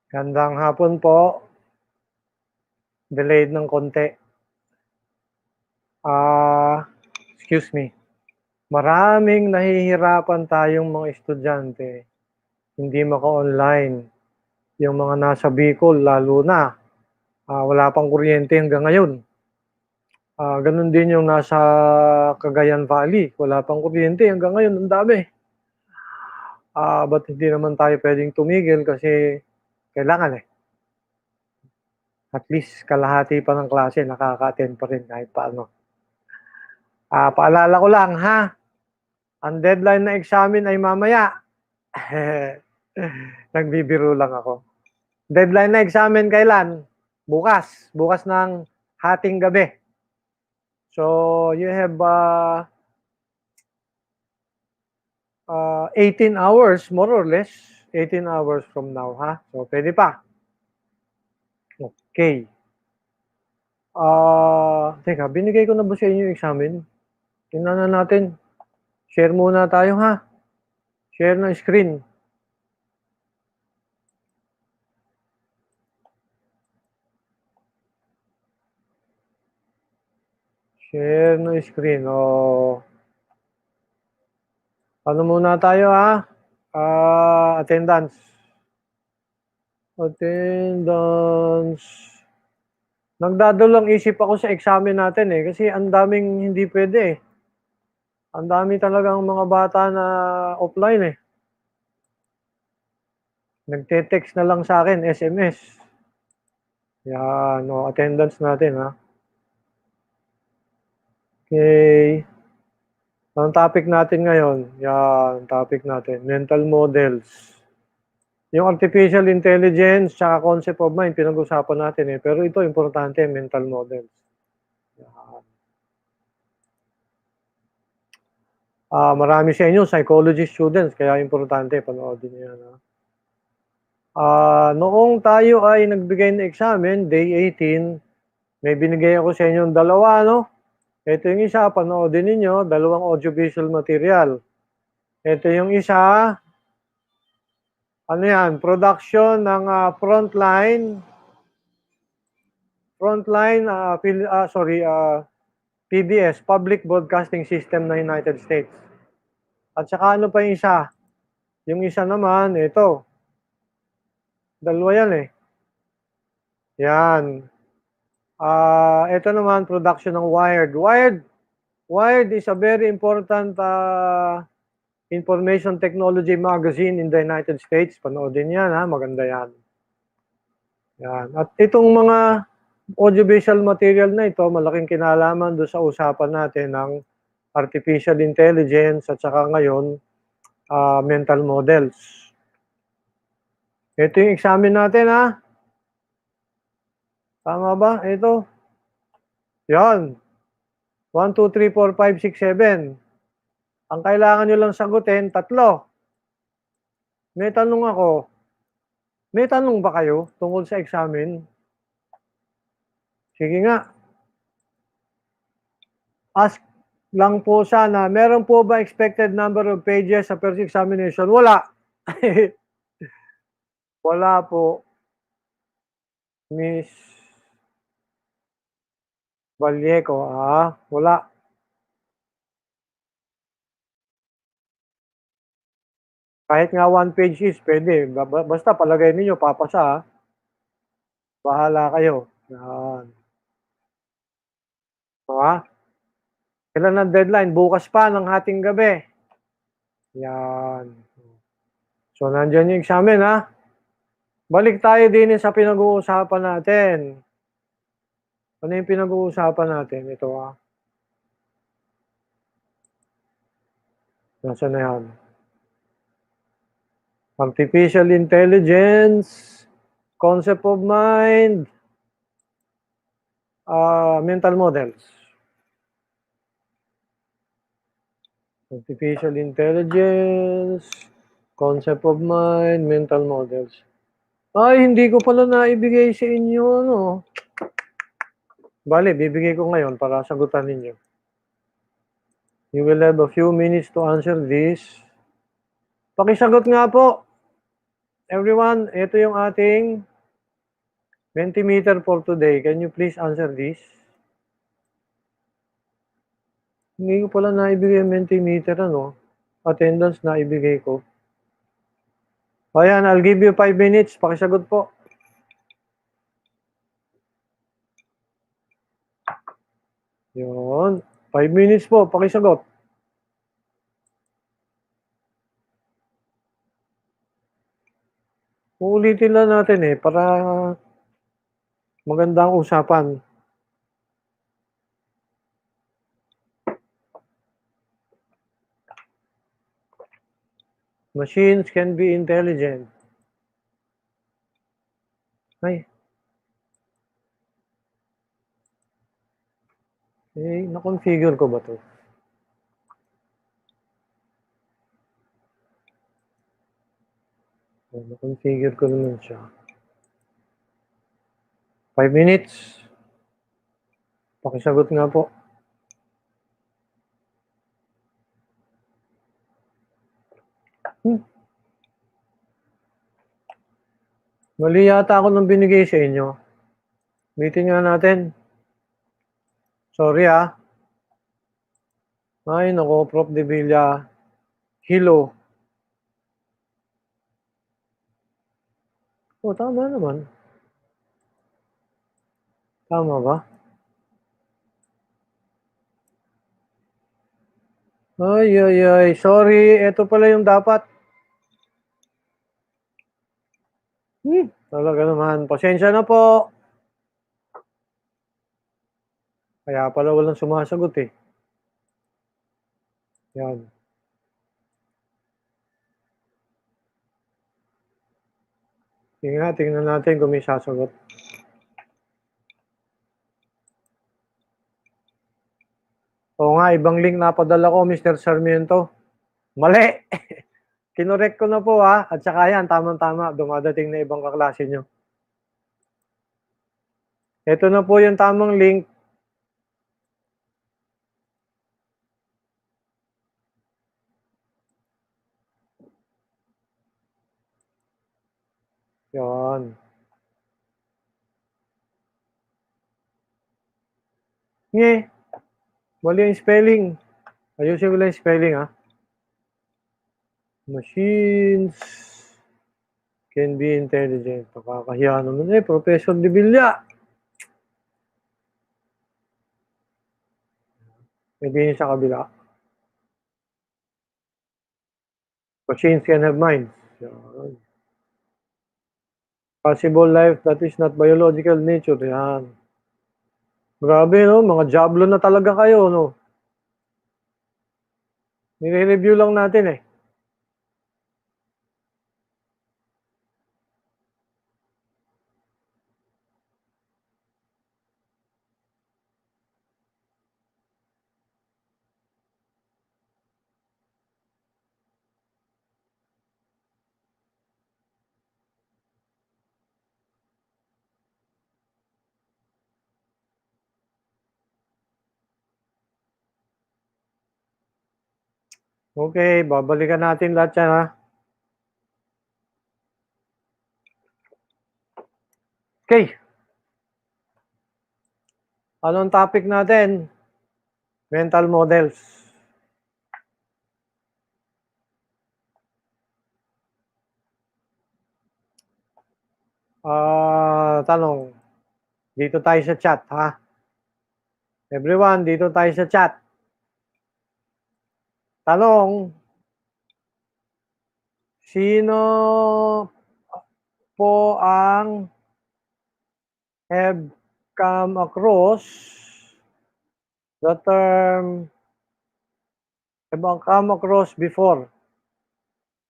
Gandang hapon po. Delayed ng konti. Excuse me. Maraming nahihirapan tayong mga estudyante, hindi maka-online. Yung mga nasa Bicol lalo na, wala pang kuryente hanggang ngayon. Gano'n din yung nasa Cagayan Valley, wala pang kuryente hanggang ngayon, ang dami. Ba't hindi naman tayo puwedeng tumigil kasi kailangan, at least kalahati pa ng klase nakaka-attend pa rin kahit paano. Paalala ko lang ha, ang deadline na examen ay mamaya. Nagbibiro lang ako. Deadline na examen kailan? Bukas. Bukas ng hating gabi. So, you have 18 hours, more or less. 18 hours from now, ha? So, pwede pa. Okay. Teka, binigay ko na ba sa inyo yung examen? Tingnan na natin. Share muna tayo, ha? Share ng screen. Share ng screen. Ano muna tayo, ha? Attendance. Nagdadalang isip ako sa examen natin kasi ang daming hindi pwede. Ang dami talagang mga bata na offline Nagte-text na lang sa akin, SMS. Yan, attendance natin ha. Okay. Ang topic natin ngayon, yan, topic natin, mental models. Yung artificial intelligence tsaka concept of mind, pinag-usapan natin pero ito importante, mental models. Yan. Marami sa inyo, psychology students, kaya importante, panoodin niyo yan. Noong tayo ay nagbigay ng examen, day 18, may binigay ako sa inyong dalawa, no? Ito yung isa, panoodin ninyo, dalawang audiovisual material. Ito yung isa, ano yan, production ng PBS, Public Broadcasting System ng United States. At saka ano pa yung isa? Yung isa naman, ito. Dalawa yan Yan. Ito naman, production ng Wired. Wired is a very important information technology magazine in the United States. Panoodin yan maganda yan. Yan. At itong mga audiovisual material na ito, malaking kinalaman doon sa usapan natin ng artificial intelligence at saka ngayon, mental models. Ito yung examen natin Tama ba? Ito. Yan. 1, 2, 3, 4, 5, 6, 7. Ang kailangan nyo lang sagutin, 3. May tanong ako. May tanong ba kayo tungkol sa examen? Sige nga. Ask lang po sana, meron po ba expected number of pages sa first examination? Wala. Wala po. Miss Vallejo, wala. Kahit nga 1 page is pwede. Basta palagay ninyo, papasa Bahala kayo. Yan. Kailan ang deadline? Bukas pa ng hating gabi. Yan. So, nandiyan yung examen Balik tayo din sa pinag-uusapan natin. Ano yung pinag-uusapan natin? Ito Nasaan na yan? Artificial intelligence, concept of mind, mental models. Artificial intelligence, concept of mind, mental models. Ay, hindi ko pala naibigay sa inyo, Bale, bibigay ko ngayon para sagutan ninyo. You will have a few minutes to answer this. Pakisagot nga po. Everyone, ito yung ating Mentimeter for today. Can you please answer this? Hindi ko pala naibigay yung Mentimeter, ano? Attendance na ibigay ko. Ayan, I'll give you 5 minutes. Pakisagot po. Yun. 5 minutes po. Pakisagot. Uulitin lang natin para magandang usapan. Machines can be intelligent. Ay. Na-configure ko ba to? Na-configure ko naman siya. 5 minutes. Pakisagot nga po. Mali yata ako nung binigay sa inyo. Meeting nga natin. Sorry Ay, nako, Prof. De Villa. Hilo. Tama naman. Tama ba? Ay. Sorry, ito pala yung dapat. Talaga naman. Pasensya na po. Kaya pala walang sumasagot Yan. Sige nga, tingnan natin kung may sasagot. Oo nga, ibang link napadala ko, Mr. Sarmiento. Mali! Kinorek ko na po At saka yan, tamang-tama, dumadating na ibang kaklase nyo. Ito na po yung tamang link. Yan. Mali yung spelling. Ayusin ko lang yung spelling Machines can be intelligent. Nakakahiya naman Professor De Villa. Hindi sa kabila. Machines can have minds. Yan. Possible life that is not biological nature. Yan. Grabe, no? Mga jablo na talaga kayo, no? Nire-review lang natin Okay, babalikan natin lahat yan Okay. Anong topic natin? Mental models. Tanong. Dito tayo sa chat, Everyone, dito tayo sa chat. Tanong. Sino po ang have come across the term have come across before?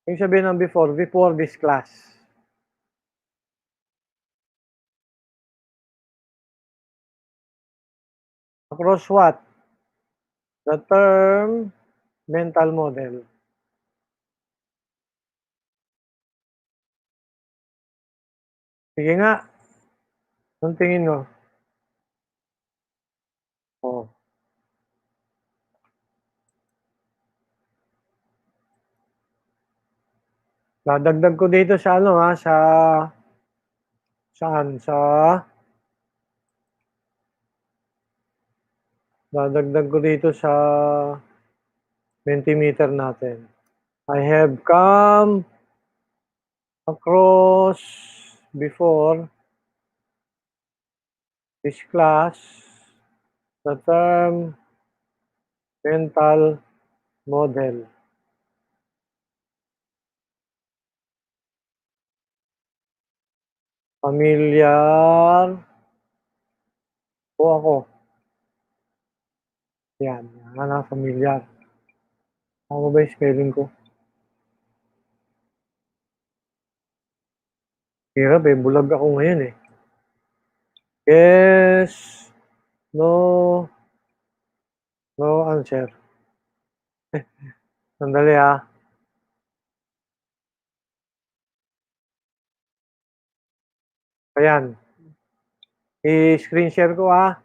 Yung sabihin ng before this class. Across what? The term mental model. Sige nga. Anong tingin mo? Dadagdag ko dito sa ano ha, saan? Dadagdag ko dito sa Mentimeter natin. I have come across before this class the term mental model. Familiar po ako. Yan, familiar. Ano ba yung spelling ko? Hirap eh, bulag ako ngayon eh. Yes, no, no answer. Sandali ah. Ayan, i-screen share ko ah.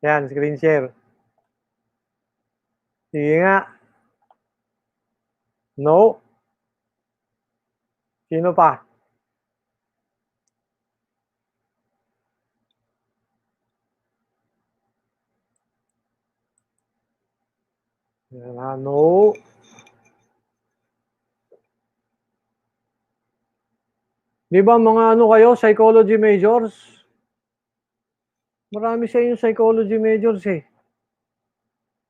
Yan, screen share. Sige nga. No. Sino pa? Yan, no. Di ba mga ano kayo, psychology majors? Marami sa inyo psychology majors eh.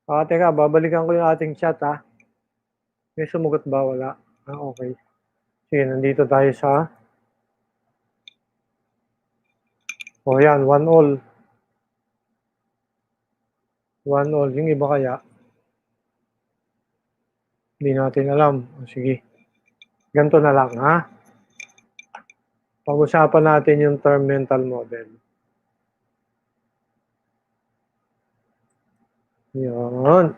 Teka, babalikan ko yung ating chat ha. May sumugot ba? Wala. Okay. Sige, nandito tayo sa... yan, 1 all. 1 all. Yung iba kaya? Hindi natin alam. Sige. Ganito na lang ha. Pag-usapan natin yung term mental model. Yun.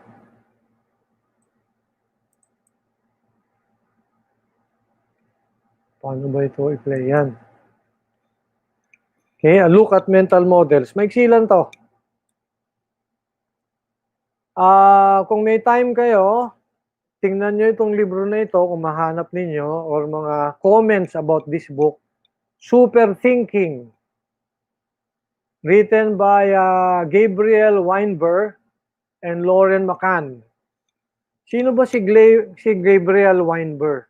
Paano ba ito i-play yan? Okay, a look at mental models. Maiksi lang to. Kung may time kayo, tingnan nyo itong libro na ito kung mahanap ninyo or mga comments about this book. Super Thinking. Written by Gabriel Weinberg and Lauren McCann. Sino ba si Gabriel Weinberg?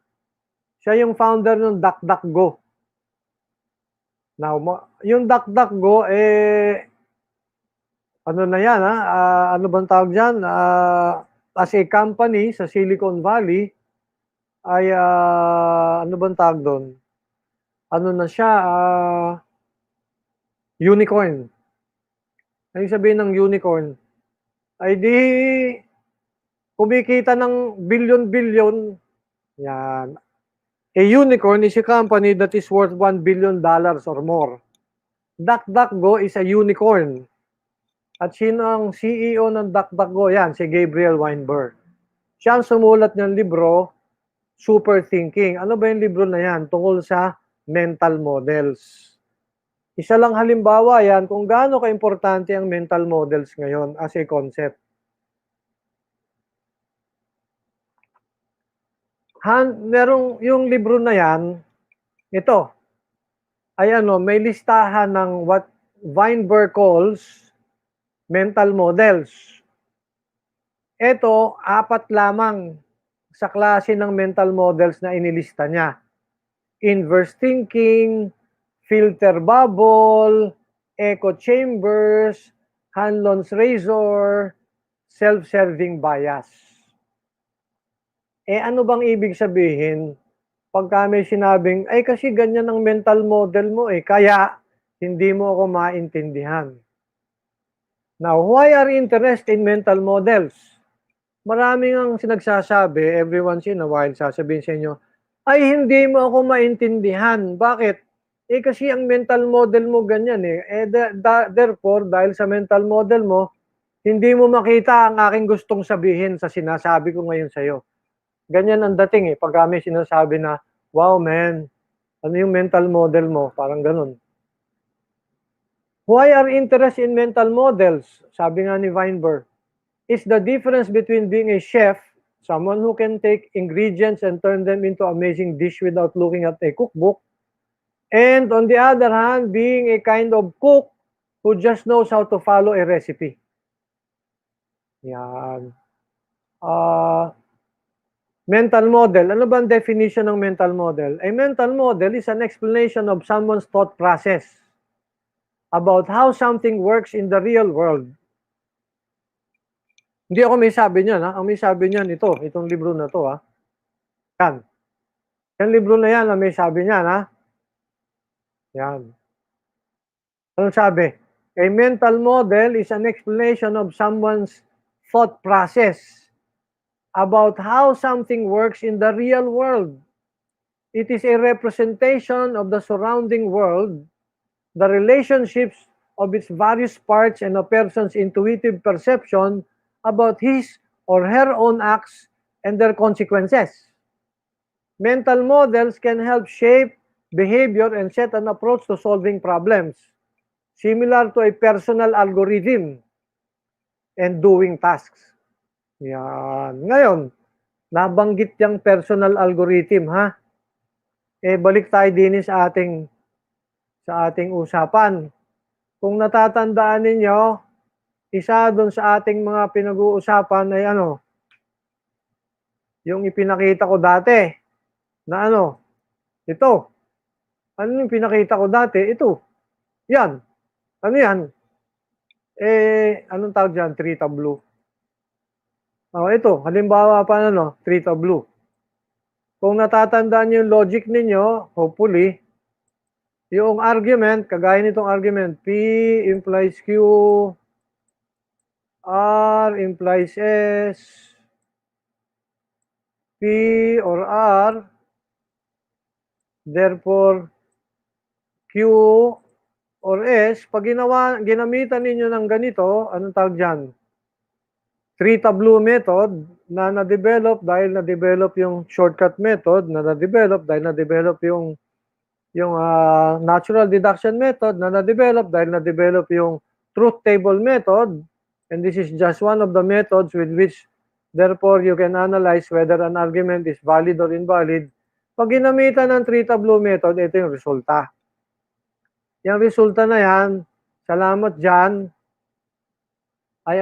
Siya yung founder ng DuckDuckGo. Now, yung DuckDuckGo, ano na yan, ano bang tawag dyan? As a company sa Silicon Valley, ay, ano bang tawag doon? Ano na siya, unicorn. Ang sabihin ng unicorn, ay di, kumikita ng billion-billion. Yan. A unicorn is a company that is worth $1 billion or more. DuckDuckGo is a unicorn. At sino ang CEO ng DuckDuckGo? Yan, si Gabriel Weinberg. Siya ang sumulat ng libro, Super Thinking. Ano ba yung libro na yan? Tungkol sa mental models. Isa lang halimbawa yan kung gaano ka-importante ang mental models ngayon as a concept. Merong yung libro na yan, ito, ay ano, may listahan ng what Weinberg calls mental models. Ito, 4 lamang sa klase ng mental models na inilista niya. Inverse thinking, filter bubble, echo chambers, Hanlon's razor, self-serving bias. Ano bang ibig sabihin? Pagka may sinabing, ay kasi ganyan ang mental model mo kaya hindi mo ako maintindihan. Now, why are you interested in mental models? Maraming ang sinagsasabi, every once in a while, sasabihin sa inyo, ay hindi mo ako maintindihan. Bakit? Kasi ang mental model mo ganyan therefore, dahil sa mental model mo, hindi mo makita ang aking gustong sabihin sa sinasabi ko ngayon sa'yo. Ganyan ang dating pag may sinasabi na, wow man, ano yung mental model mo? Parang ganun. Why are interest in mental models? Sabi nga ni Weinberg, is the difference between being a chef someone who can take ingredients and turn them into amazing dish without looking at a cookbook. And on the other hand, being a kind of cook who just knows how to follow a recipe. Yan. Mental model. Ano ba ang definition ng mental model? A mental model is an explanation of someone's thought process about how something works in the real world. Hindi ako may sabi niyan, ha? Ang may sabi niyan itong libro na to, ha? Yan. Yung libro na yan, ang may sabi niyan, ha? Yan. Anong sabi? A mental model is an explanation of someone's thought process about how something works in the real world. It is a representation of the surrounding world, the relationships of its various parts, and a person's intuitive perception about his or her own acts and their consequences. Mental models can help shape behavior and set an approach to solving problems, similar to a personal algorithm and doing tasks. Yan. Ngayon, nabanggit yung personal algorithm, ha? Balik tayo din sa ating usapan. Kung natatandaan ninyo, isa doon sa ating mga pinag-uusapan ay yung ipinakita ko dati na ito. Ano yung pinakita ko dati? Ito. Yan. Ano yan? Anong tawag dyan? Tree tableau. Ito. Halimbawa pa tree tableau. Kung natatandaan nyo yung logic ninyo, hopefully, yung argument, kagaya nitong argument, P implies Q, R implies S, P or R, therefore, Q or S, pag ginamitan ninyo ng ganito, anong tawag dyan? Tree tableau method na na-develop dahil na-develop yung shortcut method, na na-develop dahil na-develop yung natural deduction method, na na-develop dahil na-develop yung truth table method, and this is just one of the methods with which therefore you can analyze whether an argument is valid or invalid. Pag ginamitan ng tree tableau method, ito yung resulta. Yung resulta na yan, salamat dyan, ay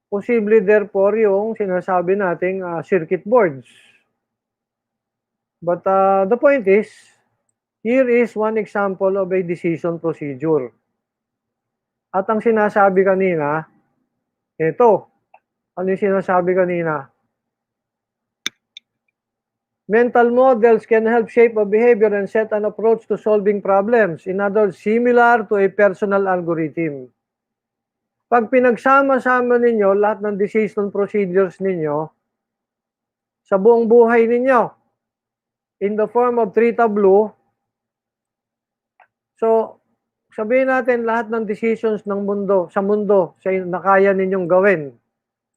posible therefore yung sinasabi nating circuit boards. But the point is, here is one example of a decision procedure. At ang sinasabi kanina, ito. Ano yung sinasabi kanina? Mental models can help shape a behavior and set an approach to solving problems. In other words, similar to a personal algorithm. Pag pinagsama-sama ninyo lahat ng decision procedures ninyo sa buong buhay ninyo in the form of tree tableau, so sabihin natin lahat ng decisions ng mundo na kaya ninyong gawin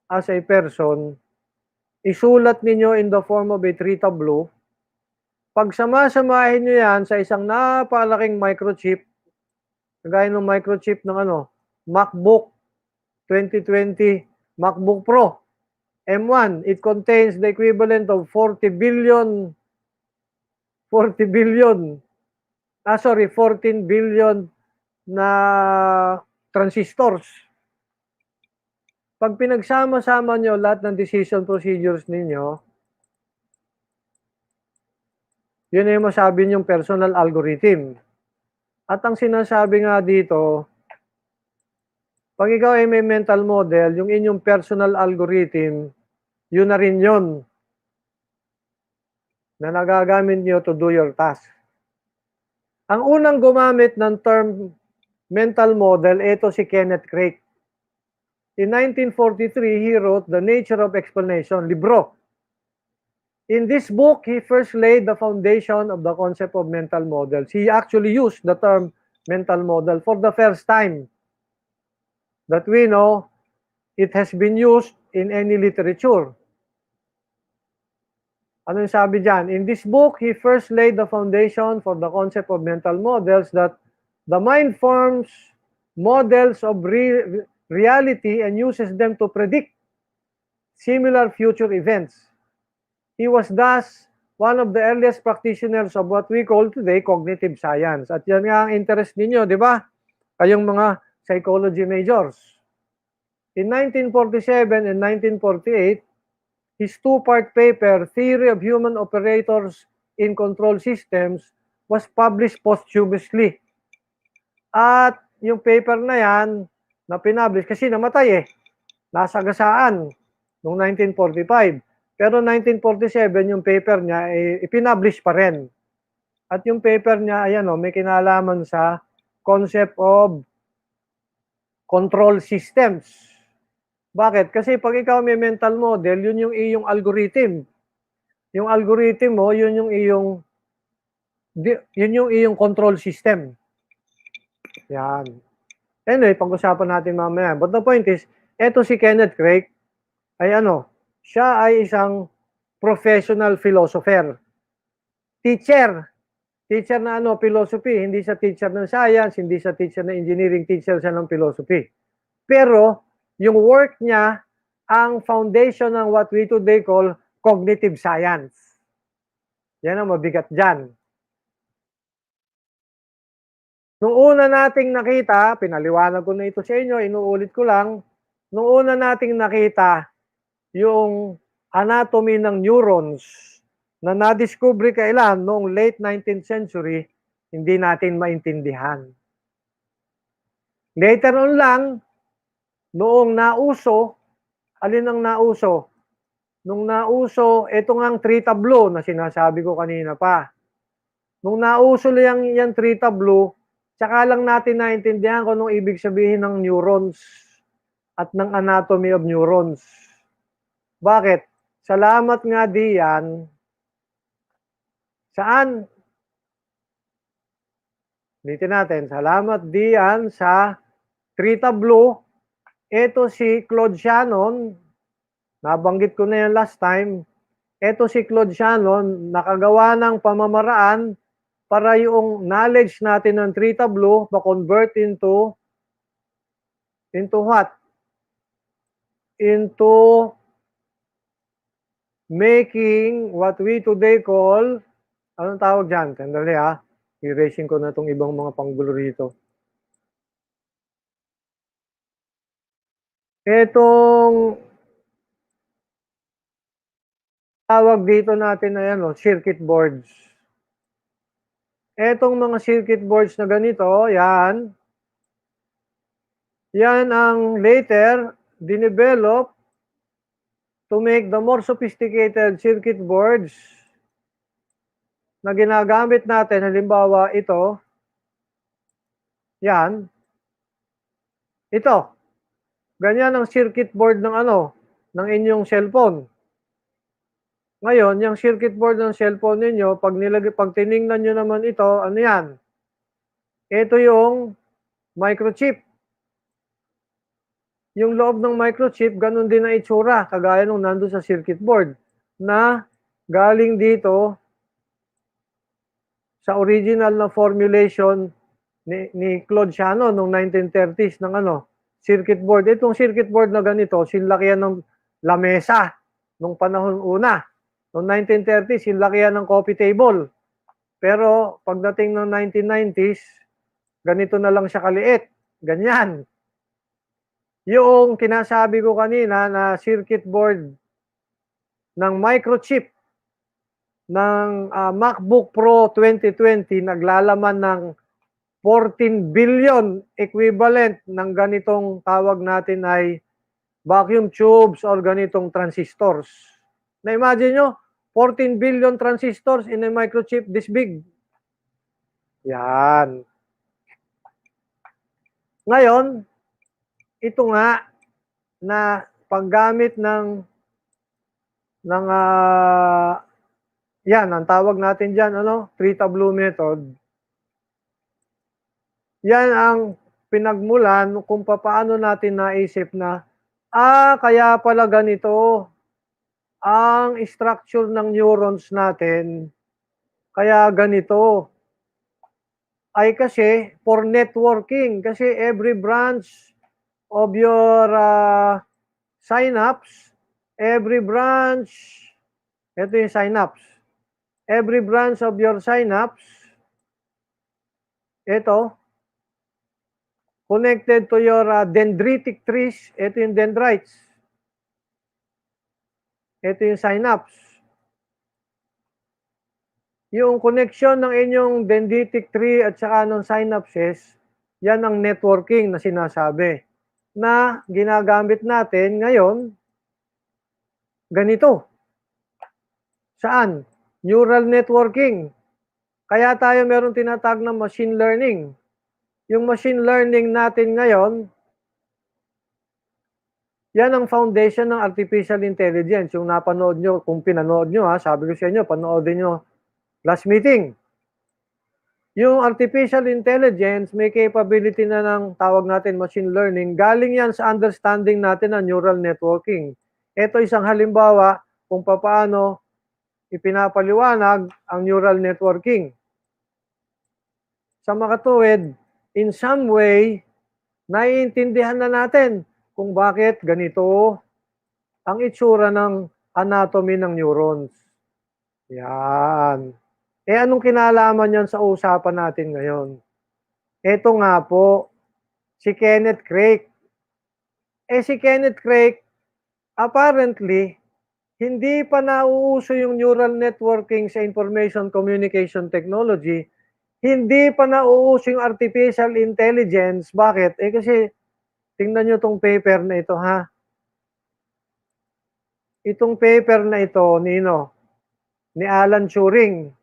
as a person, isulat ninyo in the form of a tree tableau. Pag sama-samahin nyo yan sa isang napakalaking microchip, kagaya ng microchip ng MacBook 2020 MacBook Pro M1, it contains the equivalent of 14 billion na transistors. Pag pinagsama-sama nyo lahat ng decision procedures ninyo, yun yung masabi nyong personal algorithm. At ang sinasabi nga dito, pag ikaw ay may mental model, yung inyong personal algorithm, yun na rin yun na nagagamit nyo to do your task. Ang unang gumamit ng term mental model, ito si Kenneth Craik. In 1943, he wrote The Nature of Explanation, libro. In this book, he first laid the foundation of the concept of mental models. He actually used the term mental model for the first time that we know it has been used in any literature. Ano yung sabi dyan? In this book, he first laid the foundation for the concept of mental models, that the mind forms models of reality and uses them to predict similar future events. He was thus one of the earliest practitioners of what we call today cognitive science. At yan nga ang interest ninyo, di ba? Kayong mga psychology majors. In 1947 and 1948, his two-part paper, Theory of Human Operators in Control Systems, was published posthumously. At yung paper na yan, na pinablish, kasi namatay nasagasaan noong 1945. Pero 1947, yung paper niya, ipinablish pa rin. At yung paper niya, ayan may kinalaman sa concept of control systems. Bakit? Kasi pag ikaw may mental model, yun yung iyong algorithm. Yung algorithm mo, yun yung iyong control system. Yan. Anyway, pag-usapan natin mamaya. But the point is, eto si Kenneth Craig ay siya ay isang professional philosopher. Teacher na philosophy, hindi sa teacher ng science, hindi sa teacher ng engineering, teacher siya ng philosophy. Pero, yung work niya, ang foundation ng what we today call cognitive science. Yan ang mabigat dyan. Nung una nating nakita, pinaliwanag ko na ito sa inyo, inuulit ko lang, nung una nating nakita yung anatomy ng neurons na nadiskubre kailan noong late 19th century, hindi natin maintindihan. Later on lang, noong nauso, alin ang nauso? Nung nauso, ito ngang three tableau na sinasabi ko kanina pa. Nung nauso lang yan three tableau, tsaka lang natin naintindihan kung anong ibig sabihin ng neurons at ng anatomy of neurons. Bakit? Salamat nga diyan. Saan? Ulitin natin. Salamat diyan sa three tableau. Ito si Claude Shannon. Nabanggit ko na yan last time. Ito si Claude Shannon, nakagawa ng pamamaraan para yung knowledge natin ng three tableau ma-convert into what? Into making what we today call, anong tawag dyan? Sandali erasing ko na itong ibang mga panggulo rito. Itong tawag dito natin na circuit boards. Etong mga circuit boards na ganito, yan ang later dinevelop to make the more sophisticated circuit boards na ginagamit natin. Halimbawa, ito. Yan. Ito. Ganyan ang circuit board ng ng inyong cellphone. Ngayon, yung circuit board ng cellphone ninyo, pag tiningnan nyo naman ito, ano yan? Ito yung microchip. Yung loob ng microchip, ganun din ang itsura, kagaya nung nandun sa circuit board, na galing dito sa original na formulation ni Claude Shannon noong 1930s ng circuit board. Itong circuit board na ganito, sinlakihan ng lamesa nung panahon una. Noong 1930s, sinlakihan ng coffee table. Pero pagdating ng 1990s, ganito na lang siya kaliit. Ganyan. Yung kinasabi ko kanina na circuit board ng microchip ng MacBook Pro 2020 naglalaman ng 14 billion equivalent ng ganitong tawag natin ay vacuum tubes or ganitong transistors. Na-imagine nyo, 14 billion transistors in a microchip this big. Yan. Ngayon, ito nga na paggamit ng yan, ang tawag natin dyan, three tableau method. Yan ang pinagmulan kung paano natin naisip na, kaya pala ganito ang structure ng neurons natin, kaya ganito. Ay kasi for networking, kasi every branch of your synapse, every branch, ito yung synapse. Every branch of your synapse, ito, connected to your dendritic trees, ito yung dendrites. Ito yung synapse. Yung connection ng inyong dendritic tree at saka ng synapses, yan ang networking na sinasabi na ginagamit natin ngayon ganito. Saan? Neural networking. Kaya tayo meron tinatag na machine learning. Yung machine learning natin ngayon, yan ang foundation ng artificial intelligence. Yung napanood nyo, kung pinanood nyo sabi ko sa inyo, panoodin nyo last meeting. Yung artificial intelligence, may capability na ng tawag natin machine learning. Galing yan sa understanding natin ng neural networking. Ito isang halimbawa kung paano ipinapaliwanag ang neural networking. Sa makatuwid, in some way, naiintindihan na natin kung bakit ganito ang itsura ng anatomy ng neurons. Yan. Anong kinalaman yan sa usapan natin ngayon? Ito nga po, si Kenneth Craig. Si Kenneth Craig, apparently, hindi pa nauuso yung neural networking sa information communication technology. Hindi pa nauuso yung artificial intelligence. Bakit? Kasi, tingnan nyo itong paper na ito, ha? Itong paper na ito, ni Alan Turing.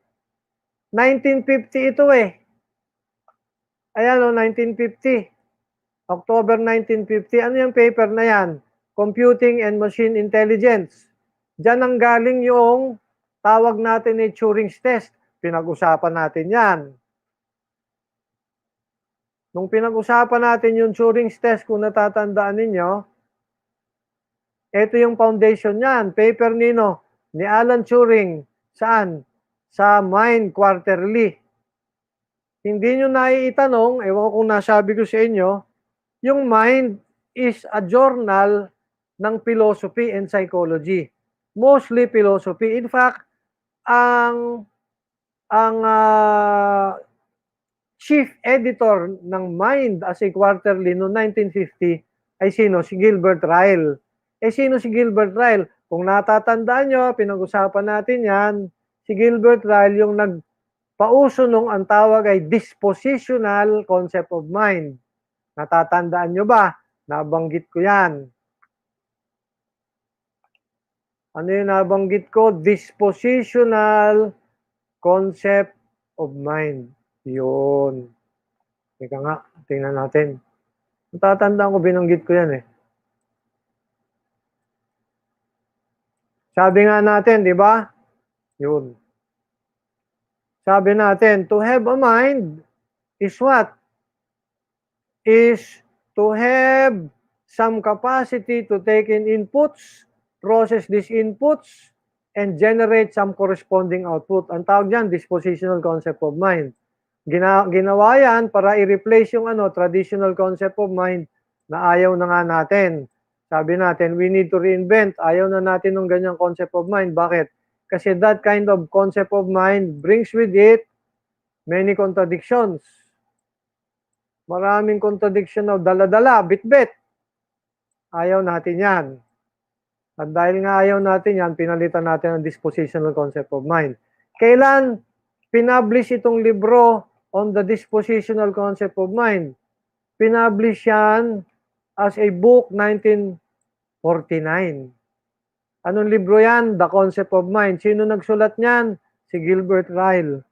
1950 ito Ayan 1950. October 1950. Ano yung paper na yan? Computing and Machine Intelligence. Diyan ang galing yung tawag natin ni Turing's Test. Pinag-usapan natin yan. Nung pinag-usapan natin yung Turing's Test, kung natatandaan ninyo, ito yung foundation niyan. Paper ni Alan Turing. Saan? Sa Mind Quarterly. Hindi nyo naiitanong, ewan ko kung nasabi ko sa inyo, yung Mind is a journal ng philosophy and psychology. Mostly philosophy. In fact, ang chief editor ng Mind as a quarterly noong 1950 ay sino? Si Gilbert Ryle. Sino si Gilbert Ryle? Kung natatandaan nyo, pinag-usapan natin yan, si Gilbert Ryle yung nagpauso nung ang tawag ay dispositional concept of mind. Natatandaan nyo ba? Nabanggit ko yan. Ano yung nabanggit ko? Dispositional concept of mind. Yun. Teka nga, tingnan natin. Natatandaan ko, binanggit ko yan Sabi nga natin, di ba? Yun. Sabi natin, to have a mind is what? Is to have some capacity to take in inputs, process these inputs, and generate some corresponding output. Ang tawag dyan, dispositional concept of mind. Ginawa yan para i-replace yung traditional concept of mind na ayaw na nga natin. Sabi natin, we need to reinvent. Ayaw na natin ng ganyang concept of mind. Bakit? Kasi that kind of concept of mind brings with it many contradictions. Maraming contradiction na dala-dala, bit-bit. Ayaw natin yan. At dahil nga ayaw natin yan, pinalitan natin ang dispositional concept of mind. Kailan pinablish itong libro on the dispositional concept of mind? Pinablish yan as a book 1949. Anong libro yan? The Concept of Mind. Sino nagsulat niyan? Si Gilbert Ryle.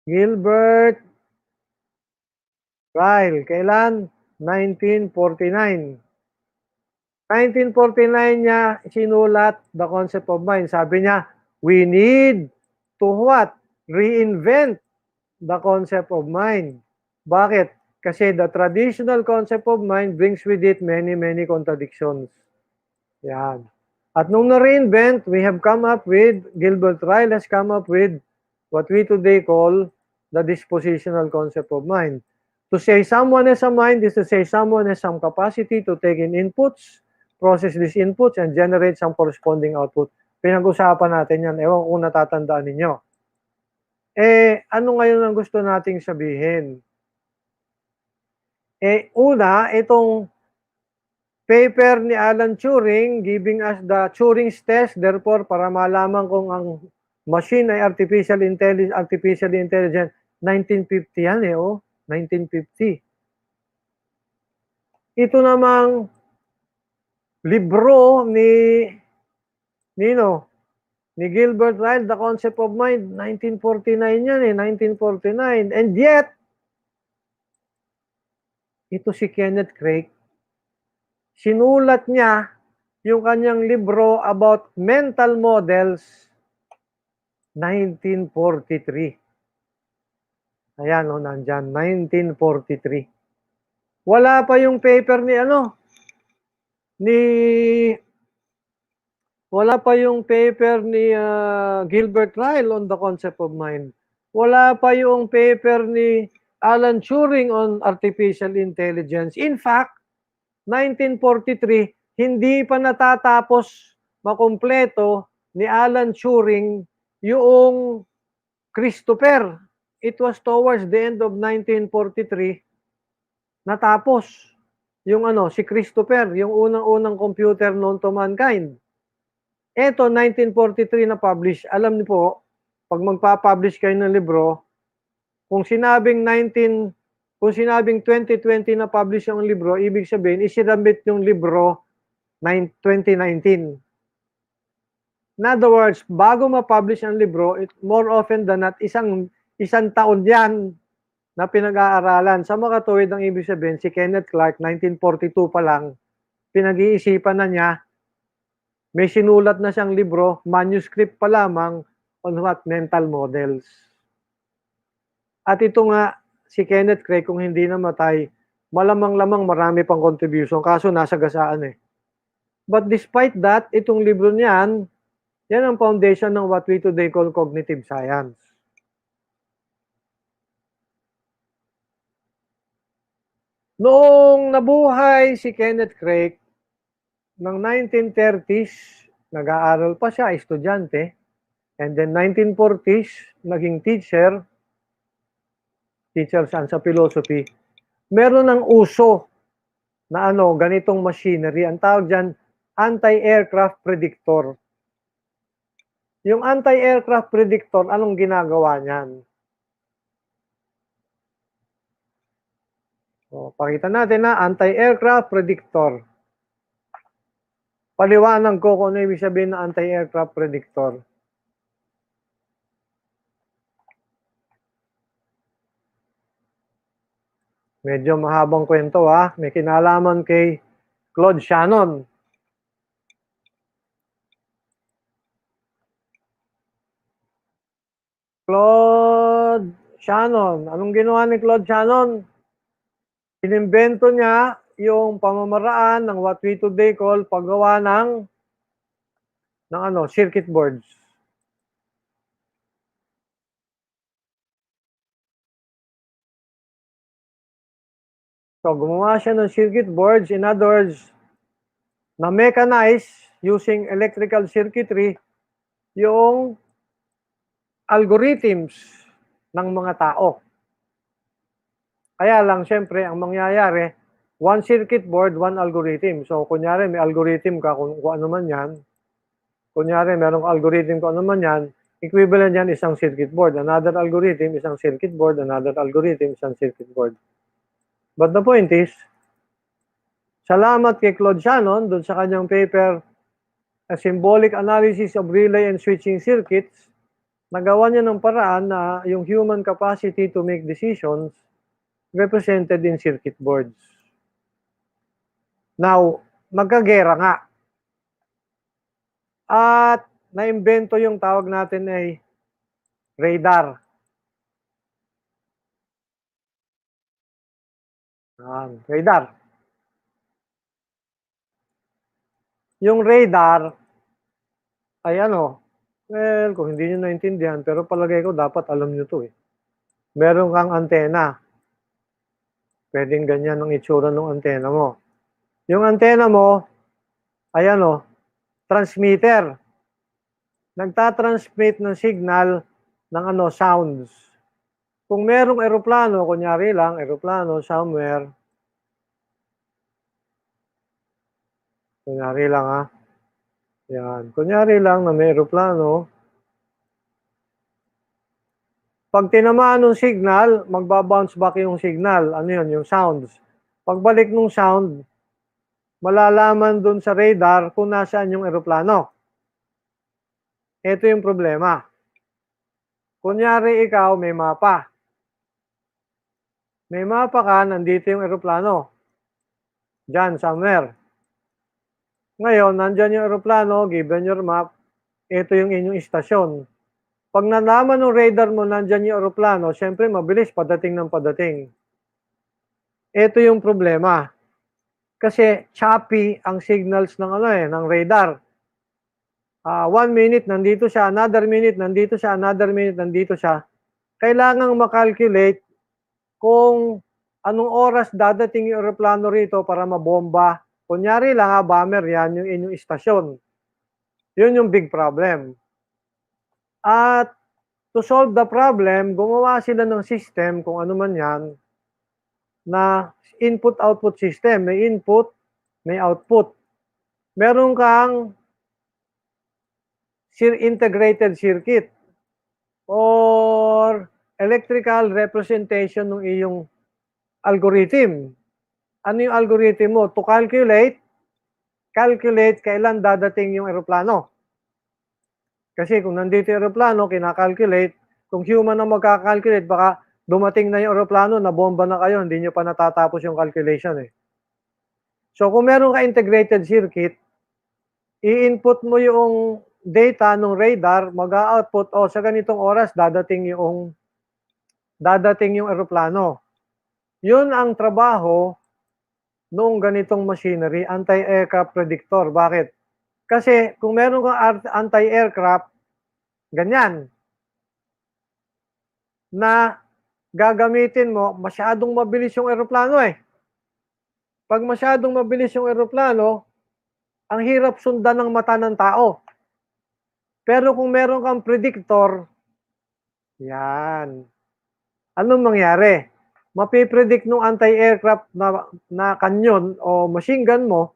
Gilbert Ryle. Kailan? 1949. 1949 niya sinulat The Concept of Mind. Sabi niya, we need to what? Reinvent the concept of mind. Bakit? Kasi the traditional concept of mind brings with it many, many contradictions. Yan. At nung na-reinvent, we have come up with, Gilbert Ryle has come up with what we today call the dispositional concept of mind. To say someone has a mind is to say someone has some capacity to take in inputs, process these inputs and generate some corresponding output. Pinag-usapan natin yan. Ewan kung natatandaan ninyo. Ano ngayon ang gusto nating sabihin? Una, itong paper ni Alan Turing giving us the Turing's test. Therefore, para malaman kung ang machine ay artificially intelligent, 1950 yan 1950. Ito namang libro ni Gilbert Ryle, The Concept of Mind, 1949 yan 1949. And yet, ito si Kenneth Craig, sinulat niya yung kanyang libro about mental models, 1943. Ayan, nandyan, 1943. Wala pa yung paper ni Gilbert Ryle on the concept of mind. Wala pa yung paper ni Alan Turing on artificial intelligence. In fact, 1943, hindi pa natatapos makumpleto ni Alan Turing yung Christopher. It was towards the end of 1943 natapos yung si Christopher, yung unang-unang computer known to mankind. Ito, 1943 na publish. Alam niyo po, pag magpa-publish kayo ng libro, kung sinabing 2020 na publish yung libro, ibig sabihin, isinabit yung libro 2019. In other words, bago ma-publish ang libro, more often than not, isang taon yan na pinag-aaralan. Sa makatuwid ang ibig sabihin, si Kenneth Clark, 1942 pa lang, pinag-iisipan na niya, may sinulat na siyang libro, manuscript pa lamang, on what mental models. At ito nga, si Kenneth Craig, kung hindi namatay, malamang-lamang marami pang contribution, kaso nasa gasaan But despite that, itong libro niyan, yan ang foundation ng what we today call cognitive science. Noong nabuhay si Kenneth Craig, ng 1930s, nag-aaral pa siya, estudyante, and then 1940s, naging teacher saan sa philosophy, meron ng uso na ganitong machinery. Ang tawag dyan, anti-aircraft predictor. Yung anti-aircraft predictor, anong ginagawa niyan? Pakita natin na anti-aircraft predictor. Paliwanag ko kung ano ibig sabihin ng anti-aircraft predictor. Medyo mahabang kwento May kinalaman kay Claude Shannon. Claude Shannon. Anong ginawa ni Claude Shannon? Inimbento niya yung pamamaraan ng what we today call paggawa ng circuit boards. So, gumawa siya ng circuit boards. In other words, na-mechanize using electrical circuitry yung algorithms ng mga tao. Kaya lang, syempre, ang mangyayari, one circuit board, one algorithm. So, kunyari, may algorithm ka kung ano man yan. Kunyari, merong algorithm kung ano man yan, equivalent yan isang circuit board. Another algorithm, isang circuit board. Another algorithm, isang circuit board. But the point is, salamat kay Claude Shannon dun sa kanyang paper, A Symbolic Analysis of Relay and Switching Circuits, nagawa niya ng paraan na yung human capacity to make decisions represented in circuit boards. Now, magkagera nga. At naimbento yung tawag natin ay radar. Radar. Yung radar ay well, kung hindi nyo naintindihan, pero palagay ko dapat alam nyo to Meron kang antena. Pwedeng ganyan ang itsura ng antena mo. Yung antena mo, ay ano, transmitter. Nagtatransmit ng signal ng ano, sounds. Kung merong eroplano, kunyari lang, eroplano somewhere, kunyari lang ha, yan, kunyari lang na may eroplano, pag tinamaan ng signal, magbabounce back yung signal, ano yun, yung sounds. Pagbalik ng sound, malalaman dun sa radar kung nasaan yung eroplano. Ito yung problema. Kunyari ikaw, may mapa. May mapa ka, nandito yung eroplano. Diyan, somewhere. Ngayon, nandyan yung eroplano, given your map, ito yung inyong istasyon. Pag nalaman ng radar mo, nandyan yung eroplano, syempre mabilis, padating ng padating. Ito yung problema. Kasi choppy ang signals ng ano ng radar. 1 minute nandito siya, another minute nandito siya, another minute nandito siya. Kailangang makalculate kung anong oras dadating yung eroplano rito para mabomba. Kunyari lang bomber yan, yung inyong istasyon. Yun yung big problem. At to solve the problem, gumawa sila ng system, kung ano man yan, na input-output system. May input, may output. Meron kang integrated circuit or electrical representation ng iyong algorithm. Ano yung algorithm mo? To calculate kailan dadating yung eroplano. Kasi kung nandito yung eroplano, kinakalculate, kung human ang magkakalculate, baka dumating na yung eroplano, nabomba na kayo, hindi nyo pa natatapos yung calculation eh. So kung meron ka integrated circuit, i-input mo yung data ng radar, mag-output, sa ganitong oras dadating yung eroplano. Yun ang trabaho nung ganitong machinery, anti-aircraft predictor. Bakit? Kasi kung meron kang anti-aircraft, ganyan, na gagamitin mo, masyadong mabilis yung eroplano eh. Pag masyadong mabilis yung eroplano, ang hirap sundan ng mata ng tao. Pero kung meron kang predictor, yan. Anong mangyari? Mapipredict ng anti-aircraft na kanyon o machine gun mo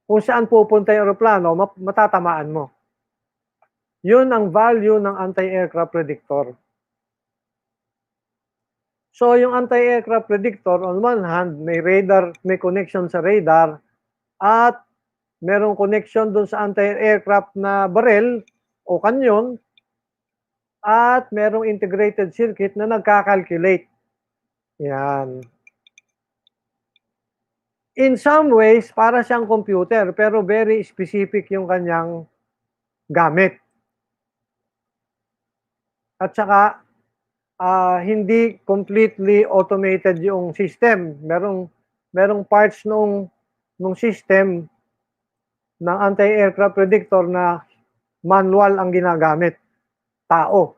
kung saan pupunta yung eroplano, matatamaan mo. Yun ang value ng anti-aircraft predictor. So, yung anti-aircraft predictor, on one hand, may radar, may connection sa radar, at merong connection dun sa anti-aircraft na barrel o kanyon, at merong integrated circuit na nagkakalculate. Yan. In some ways, para siyang computer, pero very specific yung kanyang gamit. At saka, hindi completely automated yung system. Merong parts nung system ng anti-aircraft predictor na manual ang ginagamit. Tao.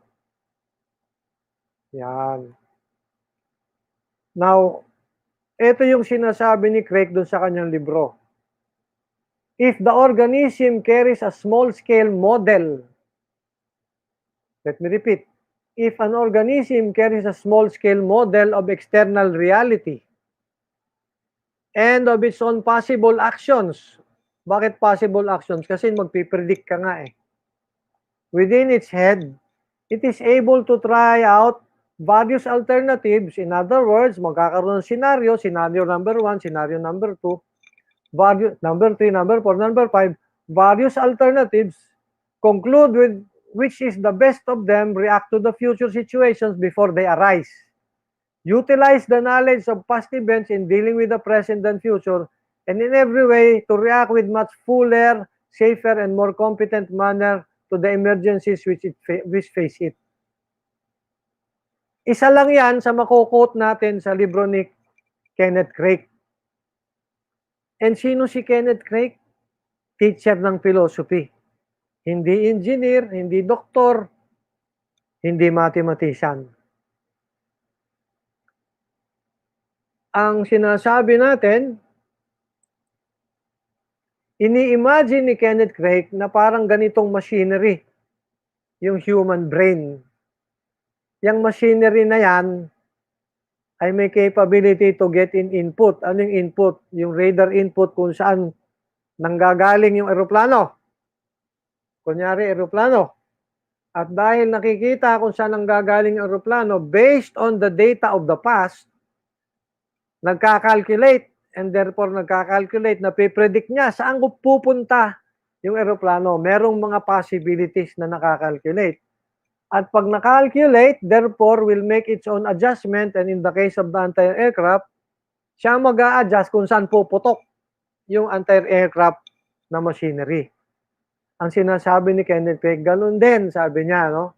Yan. Now, ito yung sinasabi ni Craig doon sa kanyang libro. If the organism carries a small-scale model, let me repeat, if an organism carries a small-scale model of external reality and of its own possible actions, bakit possible actions? Kasi magpipredict ka nga eh. Within its head, it is able to try out various alternatives. In other words, magkakaroon ng scenario number 1, scenario number 2, number 3, number 4, number 5, various alternatives, conclude with which is the best of them, react to the future situations before they arise. Utilize the knowledge of past events in dealing with the present and future, and in every way to react with much fuller, safer, and more competent manner to the emergencies which face it. Isa lang yan sa makukot natin sa libro ni Kenneth Craig. And sino si Kenneth Craig? Teacher ng philosophy. Hindi engineer, hindi doktor, hindi mathematician. Ang sinasabi natin, Ini-imagine ni Kenneth Craig na parang ganitong machinery yung human brain. Yang machinery na yan ay may capability to get in input. Ano yung input? Yung radar input kung saan nanggagaling yung eroplano. Kunyari, eroplano. At dahil nakikita kung saan nanggagaling yung eroplano, based on the data of the past, nagka-calculate and therefore nagka-calculate na pipredict niya saan pupunta yung eroplano. Merong mga possibilities na nakakalculate. At pag na-calculate, therefore will make its own adjustment, and in the case of the anti-aircraft, siya mag-a-adjust kung saan puputok yung anti-aircraft na machinery. Ang sinasabi ni Kenneth Craig, ganun din, sabi niya, no?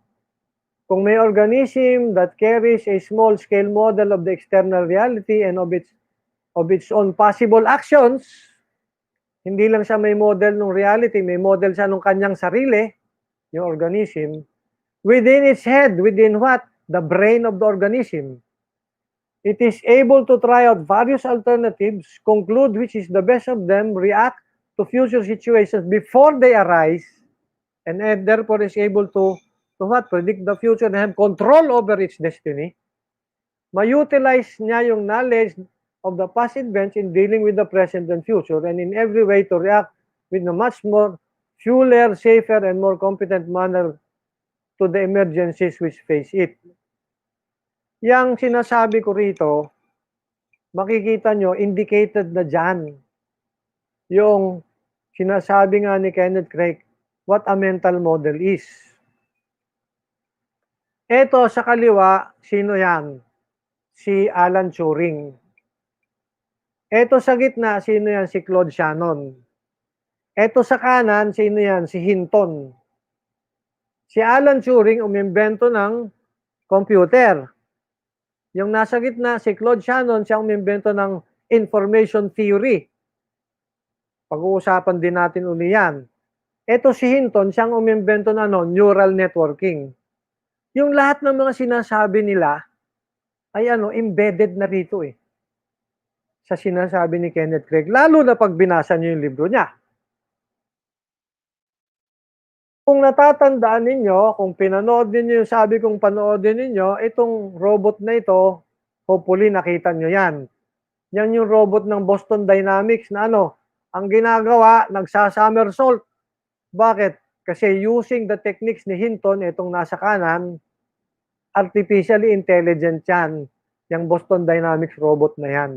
Kung may organism that carries a small-scale model of the external reality and of its own possible actions, hindi lang siya may model ng reality, may model siya ng kanyang sarili, yung organism, within its head, within what? The brain of the organism. It is able to try out various alternatives, conclude which is the best of them, react to future situations before they arise, and therefore is able to what? Predict the future and have control over its destiny. Ma-utilize niya yung knowledge of the past events in dealing with the present and future, and in every way to react with a much more fuller, safer, and more competent manner to the emergencies which face it. Yang sinasabi ko rito, makikita nyo, indicated na dyan yung sinasabi nga ni Kenneth Craig, what a mental model is. Ito sa kaliwa, sino yan? Si Alan Turing. Ito sa gitna, sino yan? Si Claude Shannon. Ito sa kanan, sino yan? Si Hinton. Si Alan Turing umimbento ng computer. Yung nasa gitna, si Claude Shannon, siya umimbento ng information theory. Pag-uusapan din natin uli yan. Ito si Hinton, siyang umimbento ng neural networking. Yung lahat ng mga sinasabi nila ay embedded na rito sa sinasabi ni Kenneth Craig, lalo na pag binasa niyo yung libro niya. Kung natatandaan ninyo, kung pinanood ninyo yung sabi kong panoodin ninyo, itong robot na ito, hopefully nakita nyo yan. Yan yung robot ng Boston Dynamics na ang ginagawa, nagsa-somersault. Bakit? Kasi using the techniques ni Hinton, itong nasa kanan, artificially intelligent yan, yung Boston Dynamics robot na yan.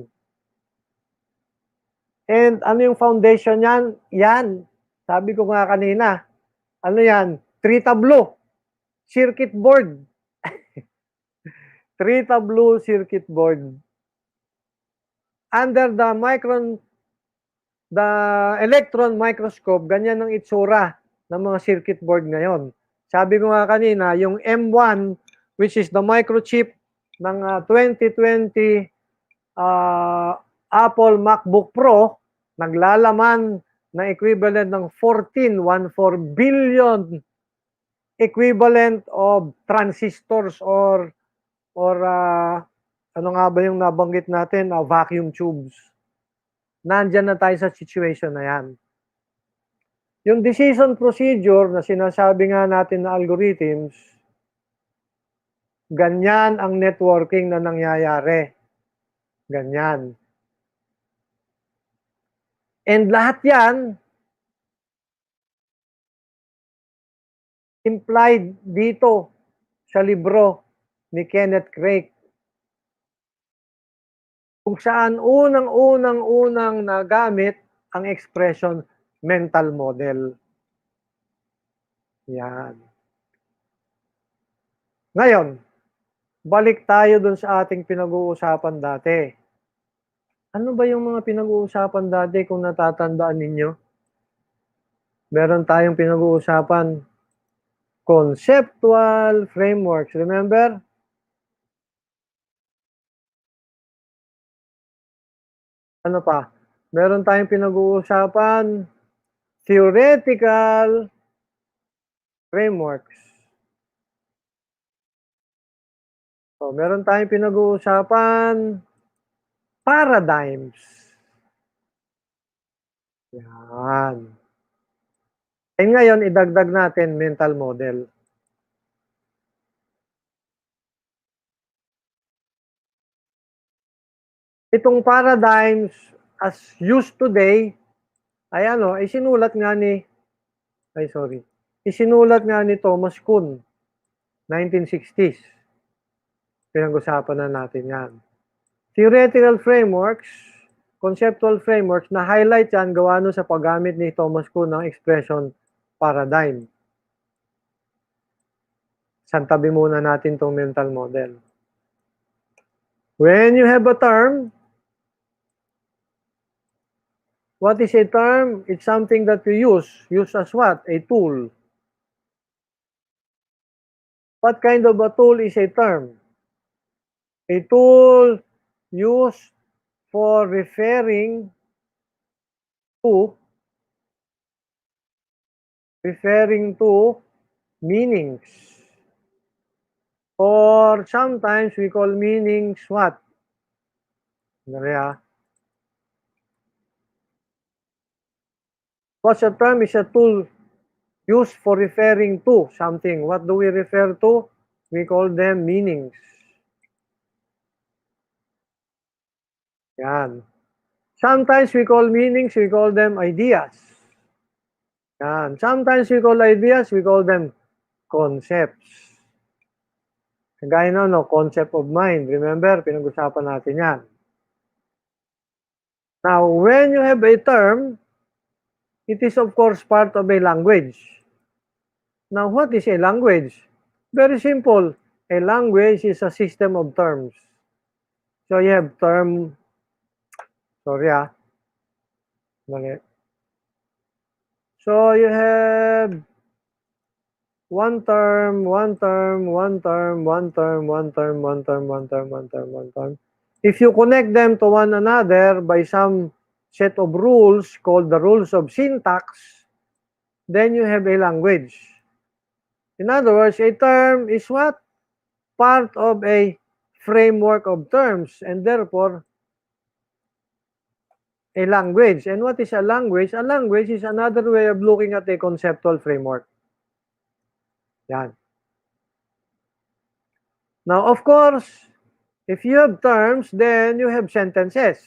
And ano yung foundation yan? Yan. Sabi ko nga kanina, ano yan? 3 tableau. Circuit board. 3 tableau circuit board. Under the electron microscope, ganyan ang itsura ng mga circuit board ngayon. Sabi ko nga kanina, yung M1, which is the microchip ng 2020 Apple MacBook Pro, naglalaman na equivalent ng 14 billion equivalent of transistors or ano nga ba yung nabanggit natin, vacuum tubes. Nandyan na tayo sa situation na yan. Yung decision procedure na sinasabi nga natin na algorithms, ganyan ang networking na nangyayari. Ganyan. And lahat yan, implied dito sa libro ni Kenneth Craig, kung saan unang nagamit ang expression mental model. Yan. Ngayon, balik tayo dun sa ating pinag-uusapan dati. Ano ba yung mga pinag-uusapan dati kung natatandaan ninyo? Meron tayong pinag-uusapan, conceptual frameworks. Remember? Ano pa? Meron tayong pinag-uusapan, theoretical frameworks. So, meron tayong pinag-uusapan, paradigms. Yan. And ngayon, idagdag natin mental model. Itong paradigms as used today ay isinulat nga ni Thomas Kuhn, 1960s. Pinag-usapan na natin yan. Theoretical frameworks, conceptual frameworks, na highlight yan gawa nun sa paggamit ni Thomas Kuhn ng expression paradigm. Santabi muna natin itong mental model. When you have a term, what is a term? It's something that we use. Use as what? A tool. What kind of a tool is a term? A tool used for referring to meanings. Or sometimes we call meanings what? What's a term? Is a tool used for referring to something. What do we refer to? We call them meanings. Yan. Sometimes we call meanings, we call them ideas. Yan. Sometimes we call ideas, we call them concepts. Kagaya concept of mind. Remember, pinag-usapan natin yan. Now, when you have a term, it is of course part of a language. Now, what is a language? Very simple. A language is a system of terms. So you have term, mali. So you have one term. If you connect them to one another by some set of rules called the rules of syntax, then you have a language. In other words, a term is what? Part of a framework of terms, and therefore a language. And what is a language? A language is another way of looking at a conceptual framework. Yan. Now, of course, if you have terms, then you have sentences.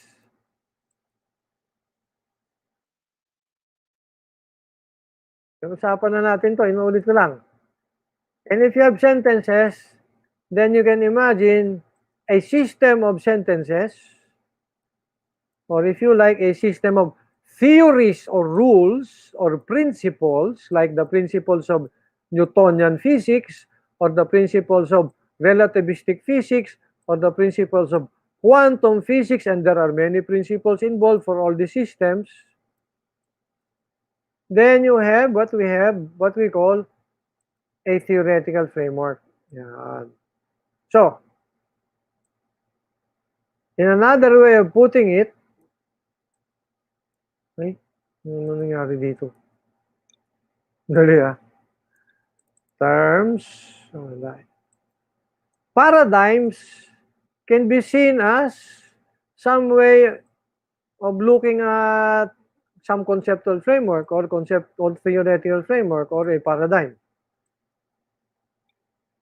Usapan na natin to, inuulit ko lang. And if you have sentences, then you can imagine a system of sentences, or if you like, a system of theories or rules or principles, like the principles of Newtonian physics, or the principles of relativistic physics, or the principles of quantum physics, and there are many principles involved for all the systems. Then you have what we call a theoretical framework. Yan. So, in another way of putting it, ano nangyari dito? Dali Terms, paradigms can be seen as some way of looking at some conceptual framework or theoretical framework or a paradigm.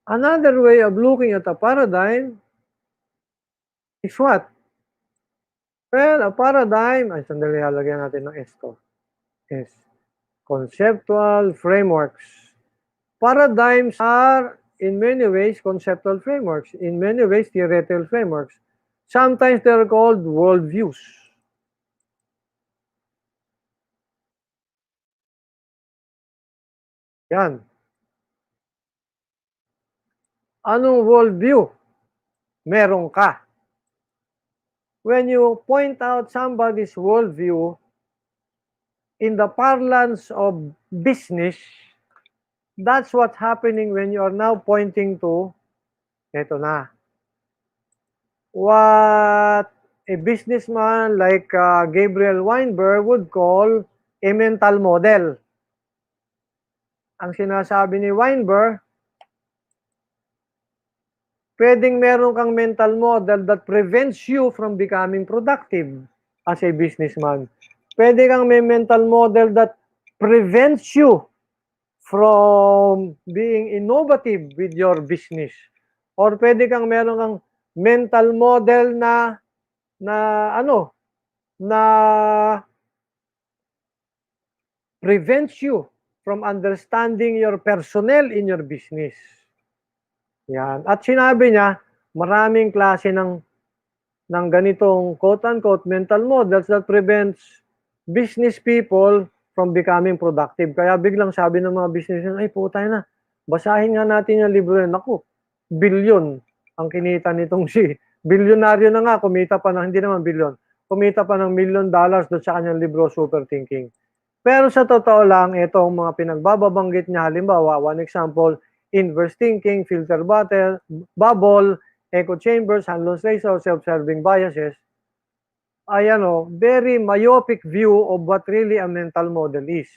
Another way of looking at a paradigm is what? Well, a paradigm, sandali halagyan natin ng S to. S. Conceptual frameworks. Paradigms are, in many ways, conceptual frameworks. In many ways, theoretical frameworks. Sometimes they're called worldviews. Yan. Anong worldview? Meron ka. When you point out somebody's worldview, in the parlance of business, that's what's happening when you are now pointing to, eto na, what a businessman like Gabriel Weinberg would call a mental model. Ang sinasabi ni Weinberg, pwedeng meron kang mental model that prevents you from becoming productive as a businessman. Pwede kang may mental model that prevents you from being innovative with your business. Or pwede kang meron kang mental model na ano, na prevents you from understanding your personnel in your business. Yan. At sinabi niya, maraming klase ng ganitong quote-unquote mental models that prevents business people from becoming productive. Kaya biglang sabi ng mga business, ay putay na, basahin nga natin yung libro yan. Naku, bilyon ang kinita nitong si, bilyonaryo na nga, kumita pa ng, hindi naman bilyon, kumita pa ng $1,000,000 doon sa kanyang libro, Super Thinking. Pero sa totoo lang, itong mga pinagbababanggit niya, halimbawa, one example, inverse thinking, filter bubble, echo chambers, Hanlon's ratio, self-serving biases, ay very myopic view of what really a mental model is.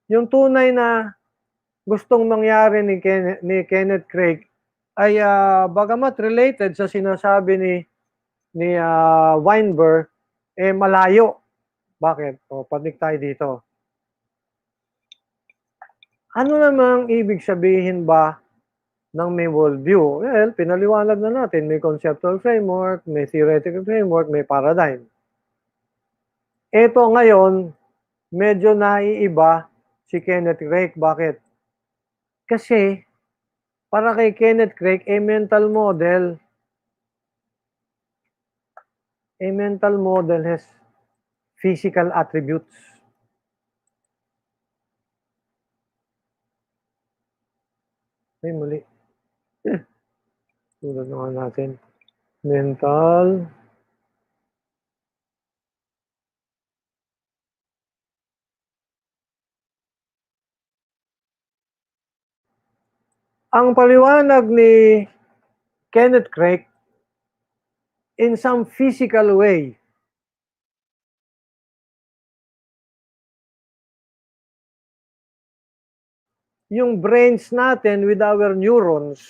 Yung tunay na gustong mangyari ni Kenneth Craig ay bagamat related sa sinasabi ni Weinberg, malayo. Bakit? Panik tayo dito. Ano namang ibig sabihin ba ng may worldview? Well, pinaliwanag na natin, may conceptual framework, may theoretical framework, may paradigm. Ito ngayon, medyo naiiba si Kenneth Craig. Bakit? Kasi, para kay Kenneth Craig, a mental model has physical attributes. Ay, muli. Tulad naman natin. Mental ang paliwanag ni Kenneth Craig, in some physical way, yung brains natin with our neurons,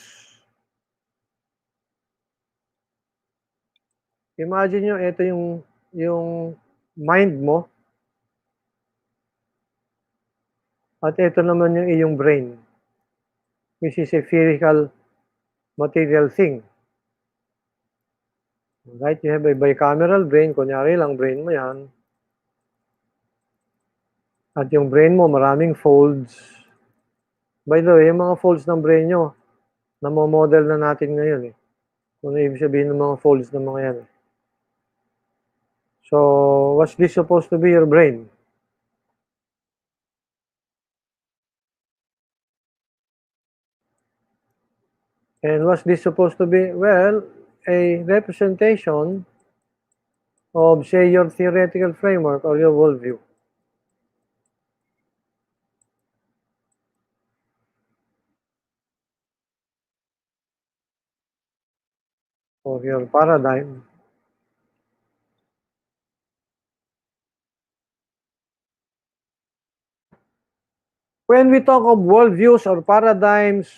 imagine nyo, ito yung mind mo, at ito naman yung iyong brain, which is a physical material thing. Right? You have a bicameral brain, kunyari lang brain mo yan. At yung brain mo, maraming folds. By the way, yung mga folds ng brain nyo, namomodel na natin ngayon eh. Kung ano ibig sabihin ng mga folds ng mga yan. So, what's this supposed to be your brain? And what's this supposed to be? Well, a representation of, say, your theoretical framework or your worldview. Or your paradigm. When we talk of worldviews or paradigms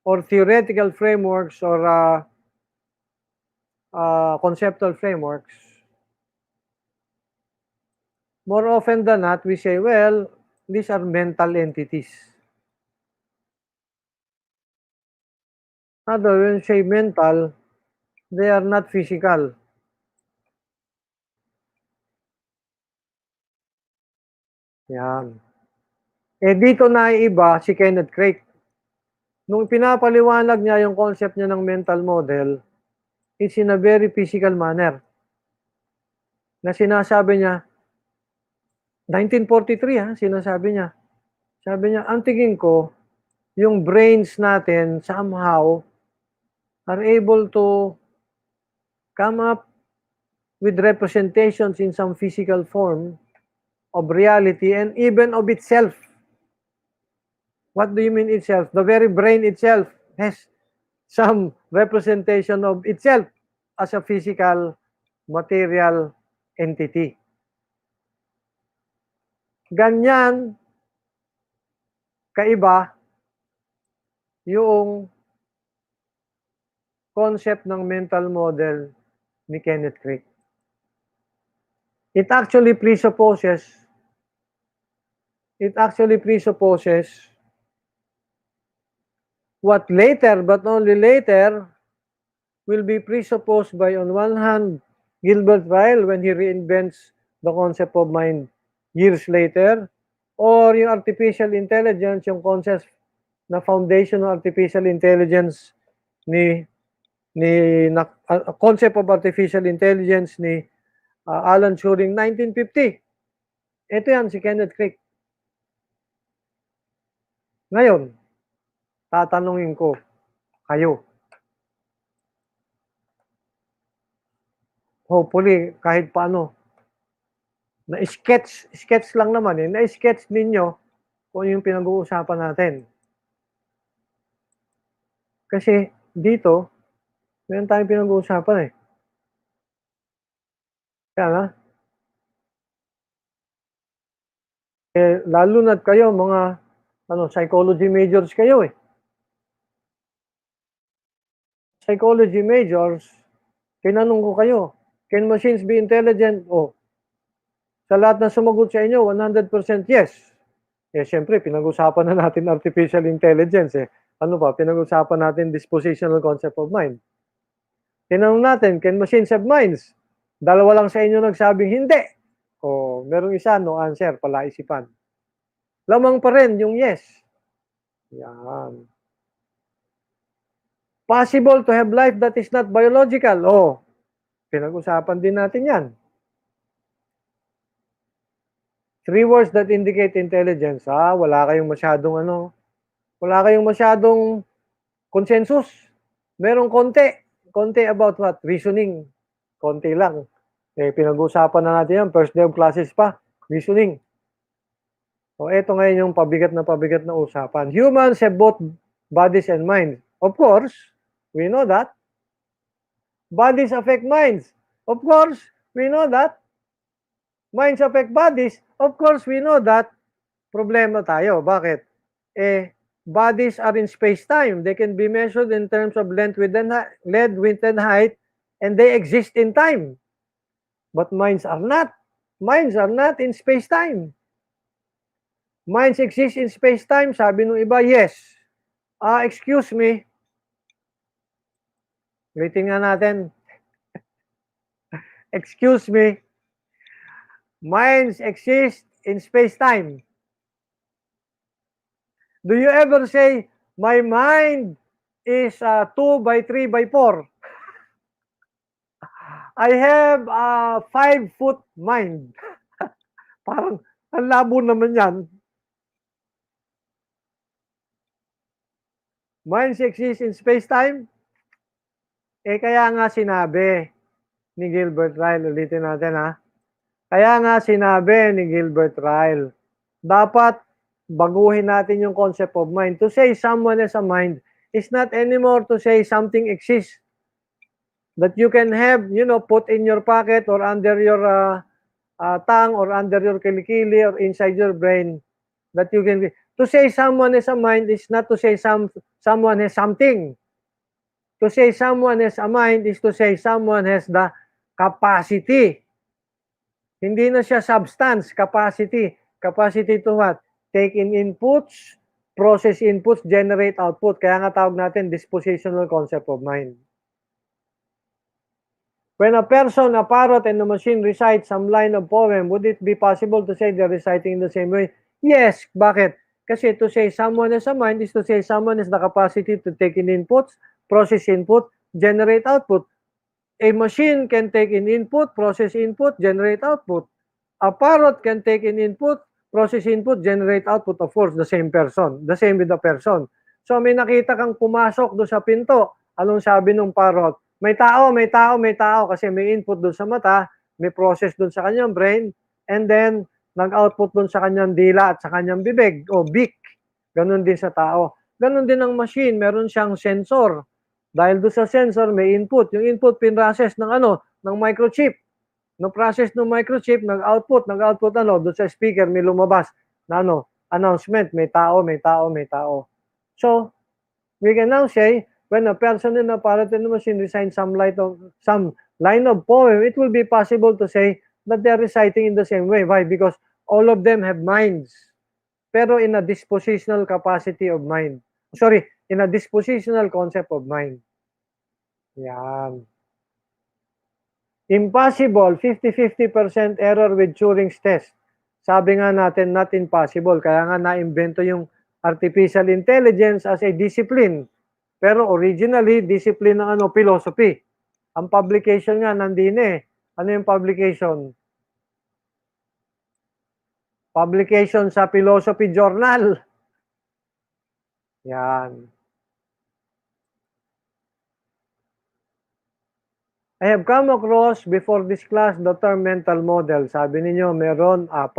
or theoretical frameworks or conceptual frameworks, more often than not, we say, well, these are mental entities. Although when we say mental, they are not physical. Yan. Dito naiiba si Kenneth Craig. Nung pinapaliwanag niya yung concept niya ng mental model, it's in a very physical manner. Na sinasabi niya, 1943 sinasabi niya. Sabi niya, ang tingin ko, yung brains natin somehow are able to come up with representations in some physical form of reality and even of itself. What do you mean itself? The very brain itself has some representation of itself as a physical material entity. Ganyan kaiba yung concept ng mental model ni Kenneth Craig. it actually presupposes what later, but only later, will be presupposed by, on one hand, Gilbert Ryle when he reinvents the concept of mind years later, or yung artificial intelligence, yung concept na foundation ng artificial intelligence ni concept of artificial intelligence ni Alan Turing 1950. Ito yan si Kenneth Craig. Ngayon, tatanungin ko kayo. Hopefully, kahit paano, na-sketch lang naman na-sketch ninyo kung yung pinag-uusapan natin. Kasi dito, meron tayong pinag-uusapan eh. Kaya nga, lalo na kayo, mga psychology majors kayo eh. Psychology majors, tinanong ko kayo, can machines be intelligent? Sa lahat na sumagot sa inyo, 100% yes. Siyempre, pinag-usapan na natin artificial intelligence eh. Ano pa, pinag-usapan natin dispositional concept of mind. Tinanong natin, can machines have minds? Dalawa lang sa inyo nagsabing hindi. Merong isa, no answer, palaisipan. Lamang pa rin yung yes. Yan. Possible to have life that is not biological. Pinag-usapan din natin yan. 3 words that indicate intelligence. Wala kayong masyadong consensus. Merong konti about what? Reasoning. Konti lang. Pinag-usapan na natin yan. First day of classes pa. Reasoning. Ito ngayon yung pabigat na usapan. Humans have both bodies and minds. Of course, we know that. Bodies affect minds. Of course, we know that. Minds affect bodies. Of course, we know that. Problema tayo. Bakit? Bodies are in space-time. They can be measured in terms of length, width, and height, and they exist in time. But minds are not. Minds are not in space-time. Minds exist in space-time. Sabi nung iba, yes. Excuse me. Ulitin nga natin. Excuse me. Minds exist in space-time. Do you ever say, my mind is 2 by 3 by 4? I have a 5-foot mind. Parang, ang labo naman yan. Minds exist in space-time? Kaya nga sinabi ni Gilbert Ryle, ulitin natin Kaya nga sinabi ni Gilbert Ryle, dapat baguhin natin yung concept of mind. To say someone has a mind is not anymore to say something exists that you can have, put in your pocket or under your tongue or under your kilikili or inside your brain that you can. To say someone has a mind is not to say someone has something. To say someone has a mind is to say someone has the capacity. Hindi na siya substance, capacity. Capacity to what? Take in inputs, process inputs, generate output. Kaya nga tawag natin dispositional concept of mind. When a person, a parrot, and a machine recite some line of poem, would it be possible to say they're reciting in the same way? Yes. Bakit? Kasi to say someone has a mind is to say someone has the capacity to take in inputs, process input, generate output. A machine can take in input, process input, generate output. A parrot can take in input, process input, generate output. Of course, the same person. The same with the person. So may nakita kang pumasok doon sa pinto. Anong sabi ng parrot? May tao, may tao, may tao. Kasi may input doon sa mata, may process doon sa kanyang brain, and then nag-output doon sa kanyang dila at sa kanyang bibig o beak. Ganon din sa tao. Ganon din ang machine. Meron siyang sensor. Dahil doon sa sensor, may input. Yung input, pinrocess ng ng microchip. No process ng microchip, nag-output doon sa speaker, may lumabas na announcement, may tao, may tao, may tao. So, we can now say, when a person in a parrot and a machine recite some line of poem, it will be possible to say that they're reciting in the same way. Why? Because all of them have minds, pero in a dispositional capacity of mind. Sorry, in a dispositional concept of mind. Yan. Impossible, 50-50% error with Turing's test. Sabi nga natin, not impossible. Kaya nga na-invento yung artificial intelligence as a discipline. Pero originally, discipline ng philosophy. Ang publication nga nandun eh. Ano yung publication? Publication sa philosophy journal. Yan. I have come across before this class the term mental model. Sabi ninyo, meron 4,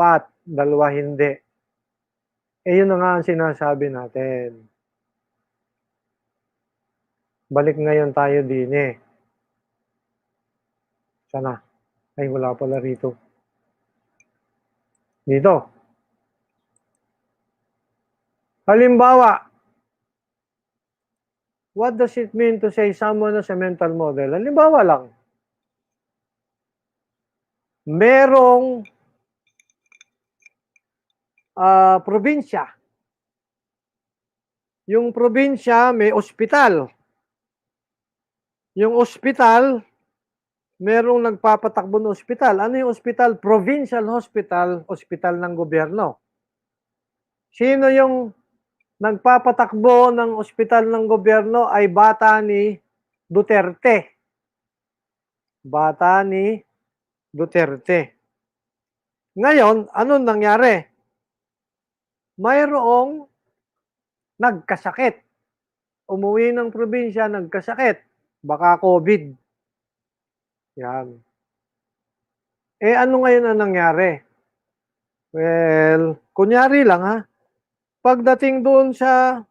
2 hindi. Yun na nga ang sinasabi natin. Balik ngayon tayo din eh. Sana. Ay, wala pala rito. Dito. Halimbawa, what does it mean to say someone has a mental model? Halimbawa lang. Merong probinsya. Yung probinsya may ospital. Yung ospital, merong nagpapatakbo ng ospital. Ano yung ospital? Provincial hospital, ospital ng gobyerno. Sino yung nagpapatakbo ng ospital ng gobyerno? Ay bata ni Duterte. Bata ni Duterte. Ngayon, anong nangyari? Mayroong nagkasakit. Umuwi ng probinsya, nagkasakit. Baka COVID. Yan. Ano ngayon ang nangyari? Well, kunyari lang ha. Pagdating doon sa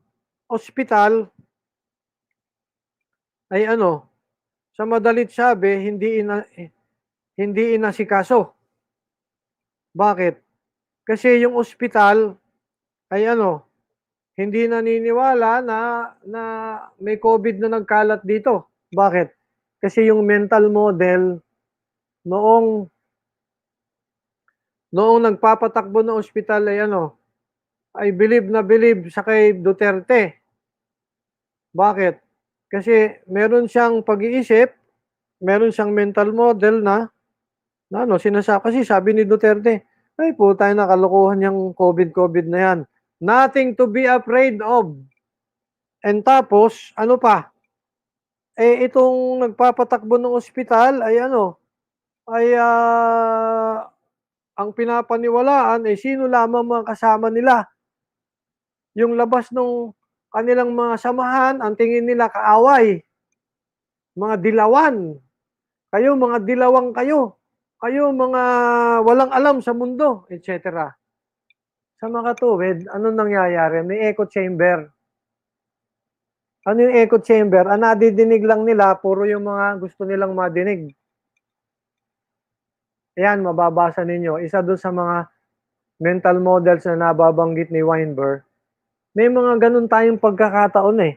ospital, ay sa madalit sabi, hindi inasikaso. Bakit? Kasi yung ospital ay hindi naniniwala na may COVID na nagkalat dito. Bakit? Kasi yung mental model noong nagpapatakbo ng ospital ay believe na believe sa kay Duterte. Bakit? Kasi meron siyang pag-iisip, meron siyang mental model na sinasabi, kasi sabi ni Duterte, ay po tayo nakalokohan yung COVID na yan. Nothing to be afraid of. And tapos, ano pa? Itong nagpapatakbo ng ospital ay ang pinapaniwalaan ay sino lamang mga kasama nila. Yung labas ng kanilang mga samahan, ang tingin nila kaaway. Mga dilawan. Kayo, mga dilawang kayo. Kayo, mga walang alam sa mundo, etc. Sa makatuwid, anong nangyayari? May echo chamber. Ano yung echo chamber? Ang nadidinig lang nila, puro yung mga gusto nilang madinig. Ayan, mababasa ninyo. Isa doon sa mga mental models na nababanggit ni Weinberg. May mga ganun tayong pagkakataon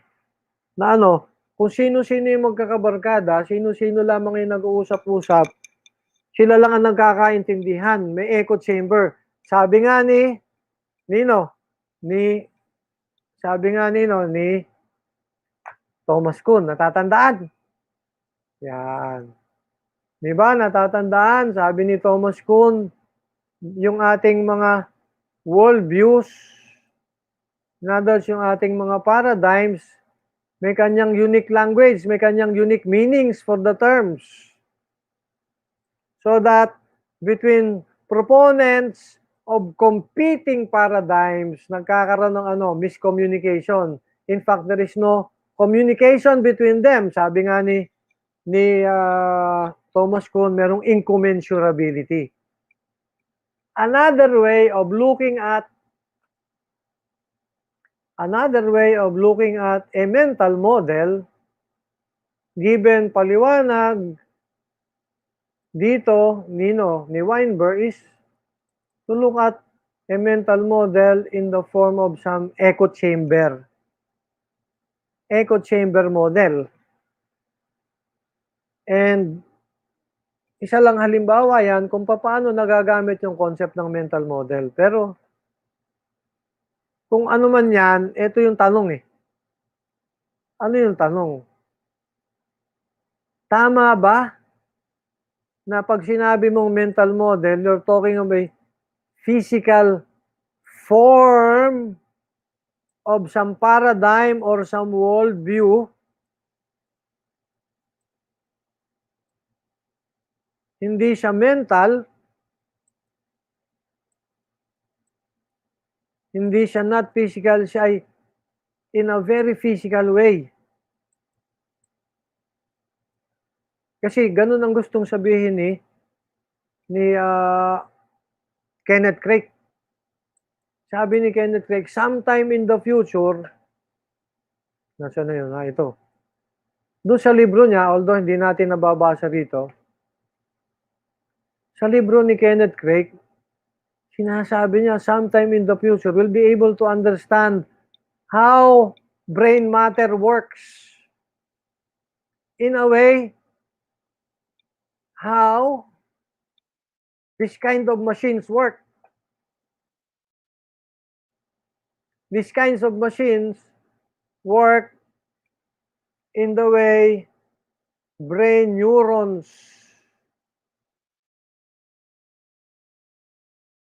na kung sino-sino yung magkakabarkada, sino-sino lamang yung nag-uusap-usap, sila lang ang nagkakaintindihan. May echo chamber. Sabi nga ni Thomas Kuhn, natatandaan? Yan. Di ba, natatandaan? Sabi ni Thomas Kuhn, yung ating mga world views, yung ating mga paradigms, may kanyang unique language, may kanyang unique meanings for the terms. So that between proponents of competing paradigms, nagkakaroon ng miscommunication. In fact, there is no communication between them. Sabi nga ni Thomas Kuhn, merong incommensurability. Another way of looking at a mental model, given paliwanag dito ni Weinberg, is to look at a mental model in the form of some echo chamber. Echo chamber model. And Isa lang halimbawa yan kung paano nagagamit yung concept ng mental model. Pero kung ano man yan, ito yung tanong eh. Ano yung tanong? Tama ba na pag sinabi mong mental model, you're talking of a physical form of some paradigm or some worldview? Hindi siya mental, hindi siya not physical, siya ay in a very physical way. Kasi ganun ang gustong sabihin ni Kenneth Craig. Sabi ni Kenneth Craig, sometime in the future, nasa na yun, ito. Doon sa libro niya, although hindi natin nababasa dito, sa libro ni Kenneth Craig, sinasabi niya, sometime in the future, we'll be able to understand how brain matter works. In a way, how this kind of machines work. These kinds of machines work in the way brain neurons.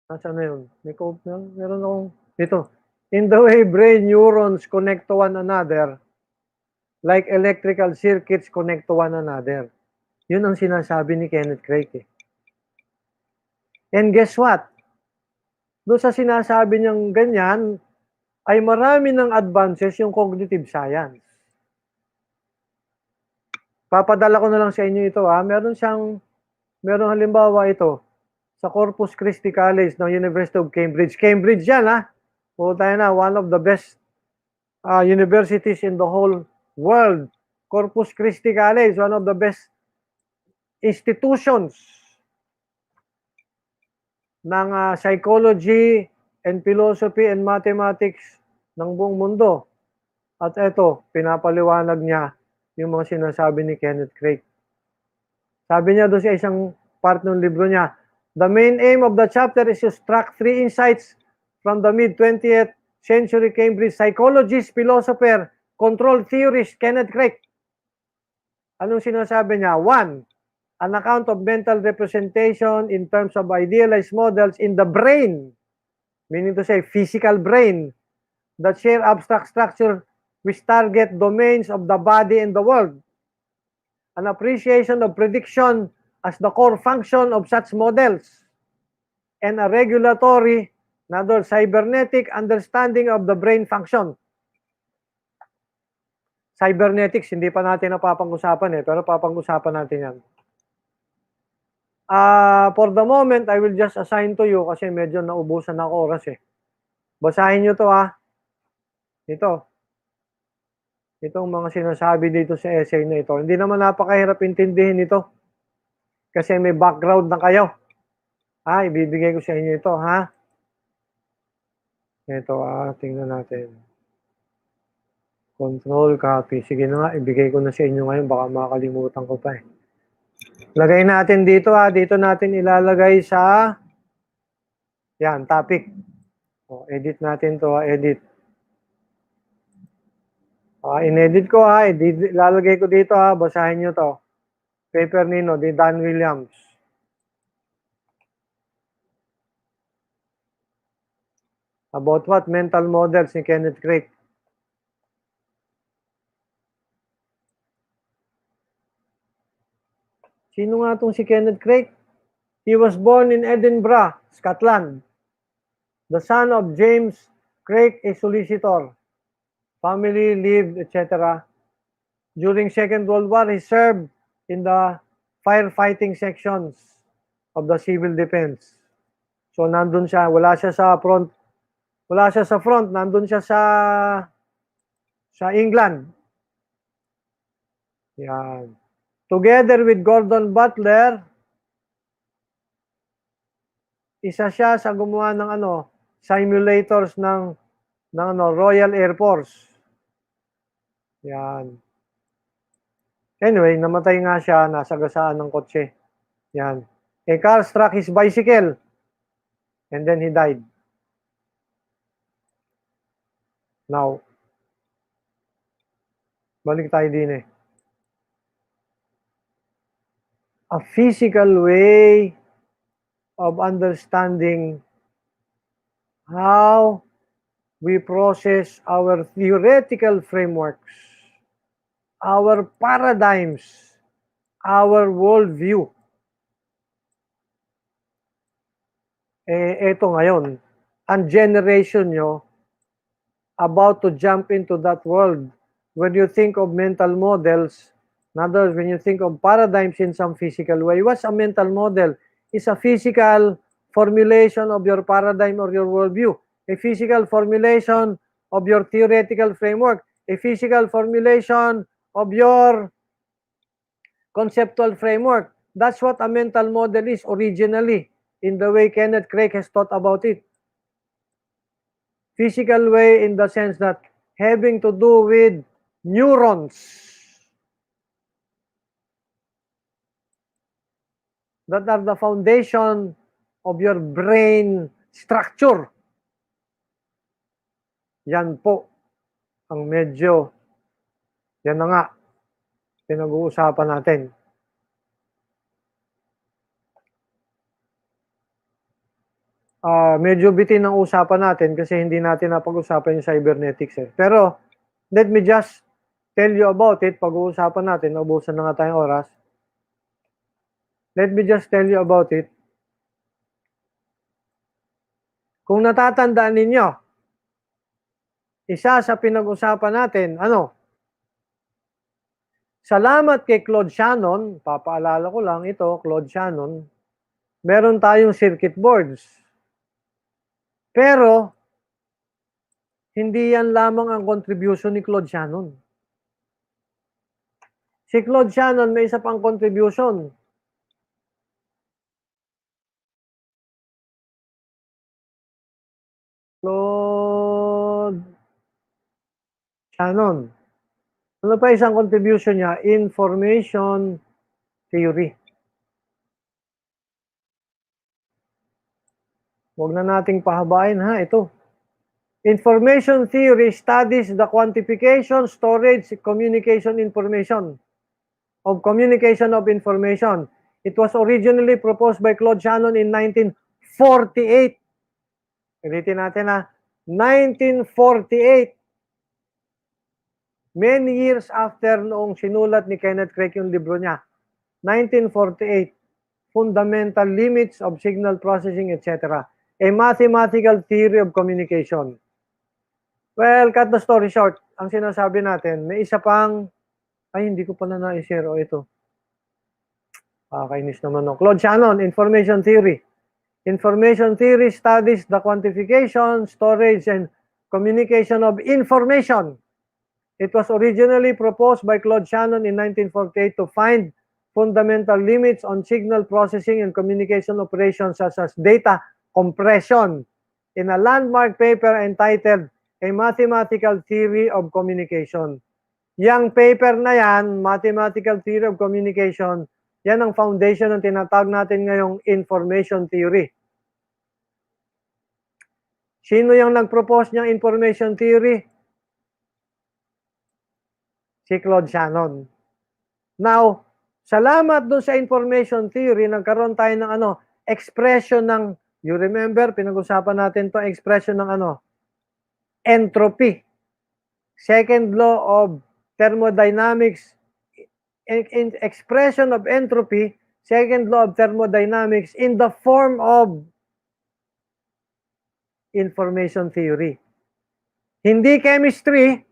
Nasaan na yun? Meron akong, ito. In the way brain neurons connect to one another, like electrical circuits connect to one another. Yun ang sinasabi ni Kenneth Craig eh. And guess what? Doon sa sinasabi niyang ganyan, ay marami ng advances yung cognitive science. Papadala ko na lang sa inyo ito ha. Meron halimbawa ito, sa Corpus Christi College ng University of Cambridge. Cambridge yan ha. O tayo na, one of the best universities in the whole world. Corpus Christi College, one of the best institutions ng psychology and philosophy and mathematics ng buong mundo. At ito, pinapaliwanag niya yung mga sinasabi ni Kenneth Craig. Sabi niya doon sa isang part ng libro niya, the main aim of the chapter is to extract 3 insights from the mid-20th century Cambridge psychologist, philosopher, control theorist Kenneth Craig. Anong sinasabi niya? 1, an account of mental representation in terms of idealized models in the brain, meaning to say physical brain, that share abstract structure which target domains of the body and the world. An appreciation of prediction as the core function of such models, and a regulatory, another cybernetic understanding of the brain function. Cybernetics, hindi pa natin napapag-usapan pero papag-usapan natin yan. For the moment, I will just assign to you kasi medyo naubusan na ako oras eh. Basahin nyo to Ito. Itong mga sinasabi dito sa essay na ito. Hindi naman napakahirap intindihin ito. Kasi may background na kayo. Ibibigay ko sa inyo ito, Ito, tingnan natin. Control, copy. Sige na nga, ibigay ko na sa inyo ngayon. Baka makakalimutan ko pa Lagay natin dito, Dito natin ilalagay sa, yan, topic. Edit natin to, edit. In-edit ko, ilalagay ko dito, basahin nyo to. Paper nino, di Dan Williams. About what? Mental models ni Kenneth Craig. Sino nga itong si Kenneth Craig? He was born in Edinburgh, Scotland. The son of James Craig, a solicitor. Family lived, etc. During Second World War, he served in the firefighting sections of the civil defense. So nandun siya, wala siya sa front, nandun siya sa England. Yan. Together with Gordon Butler, isa siya sa gumawa ng simulators ng Royal Air Force. Yan. Anyway, namatay nga siya, nasagasaan ng kotse. Yan. A car struck his bicycle and then he died. Now, balik tayo din eh. A physical way of understanding how we process our theoretical frameworks, our paradigms, our worldview. Eto ngayon, ang generation nyo about to jump into that world. When you think of mental models, in other words, when you think of paradigms in some physical way, what's a mental model? It's a physical formulation of your paradigm or your worldview, a physical formulation of your theoretical framework, a physical formulation of your conceptual framework. That's what a mental model is originally, in the way Kenneth Craig has thought about it. Physical way in the sense that having to do with neurons that are the foundation of your brain structure. Yan po ang medyo, yan na nga, pinag-uusapan natin. Medyo bitin ang usapan natin kasi hindi natin napag-usapan yung cybernetics eh. Pero, let me just tell you about it. Pag-uusapan natin, naubusan na nga tayong oras. Let me just tell you about it. Kung natatandaan ninyo, isa sa pinag-usapan natin, salamat kay Claude Shannon, papaalala ko lang ito, Claude Shannon, meron tayong circuit boards. Pero, hindi yan lamang ang contribution ni Claude Shannon. Si Claude Shannon may isa pang contribution. Claude Shannon. Ano pa isang contribution niya? Information theory. Huwag na nating pahabain ha, ito. Information theory studies the quantification, storage, communication information. Of communication of information. It was originally proposed by Claude Shannon in 1948. Ulitin natin ha. 1948. Many years after noong sinulat ni Kenneth Craig yung libro niya. 1948. Fundamental limits of signal processing, etc. A mathematical theory of communication. Well, cut the story short. Ang sinasabi natin, may isa pang, ay hindi ko pala na-share o ito. Kainis naman no. Claude Shannon, information theory. Information theory studies the quantification, storage, and communication of information. It was originally proposed by Claude Shannon in 1948 to find fundamental limits on signal processing and communication operations such as data compression in a landmark paper entitled A Mathematical Theory of Communication. Yang paper na yan, Mathematical Theory of Communication, yan ang foundation ng tinatawag natin ngayong information theory. Sino yung nag-propose niyang information theory? Si Claude Shannon. Now, salamat dun sa information theory, nagkaroon tayo ng expression ng, you remember, pinag-usapan natin to expression ng entropy. Second law of thermodynamics, expression of entropy, second law of thermodynamics in the form of information theory. Hindi chemistry,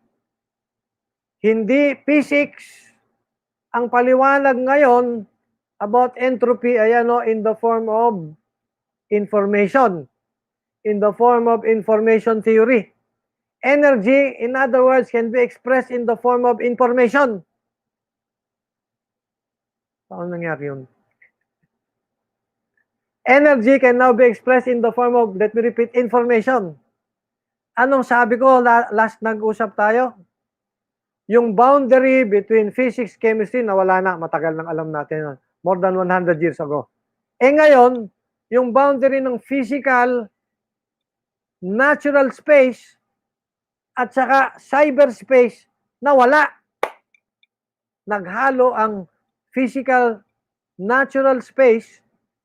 hindi physics, ang paliwanag ngayon about entropy ay in the form of information, in the form of information theory. Energy, in other words, can be expressed in the form of information. Paano nangyari yun? Energy can now be expressed in the form of, let me repeat, information. Anong sabi ko last nag-usap tayo? Yung boundary between physics, chemistry, nawala na. Matagal nang alam natin. more than 100 years ago. Ngayon, yung boundary ng physical, natural space, at saka cyberspace, nawala. Naghalo ang physical, natural space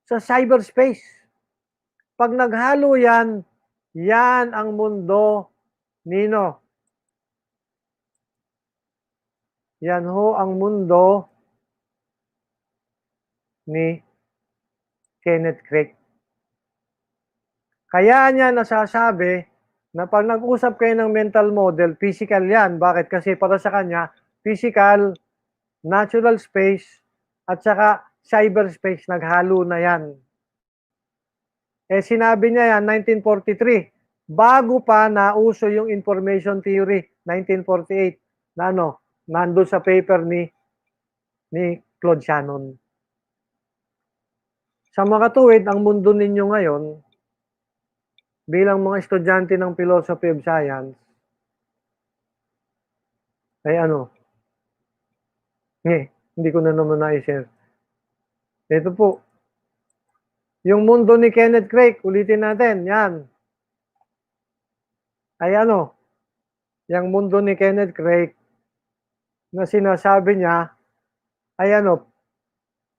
sa cyberspace. Pag naghalo yan, yan ang mundo nino. Yan ho ang mundo ni Kenneth Craig. Kaya niya nasasabi na pag nag-usap kayo ng mental model, physical yan. Bakit? Kasi para sa kanya, physical, natural space, at saka cyberspace, naghalo na yan. Sinabi niya yan, 1943. Bago pa nauso yung information theory, 1948, na nandun sa paper ni Claude Shannon. Sa mga katuwid, ang mundo ninyo ngayon, bilang mga estudyante ng Philosophy of Science, ay hindi ko na naman na-share. Ito po, yung mundo ni Kenneth Craig, ulitin natin, yan. Ay yung mundo ni Kenneth Craig, na sinasabi niya, ay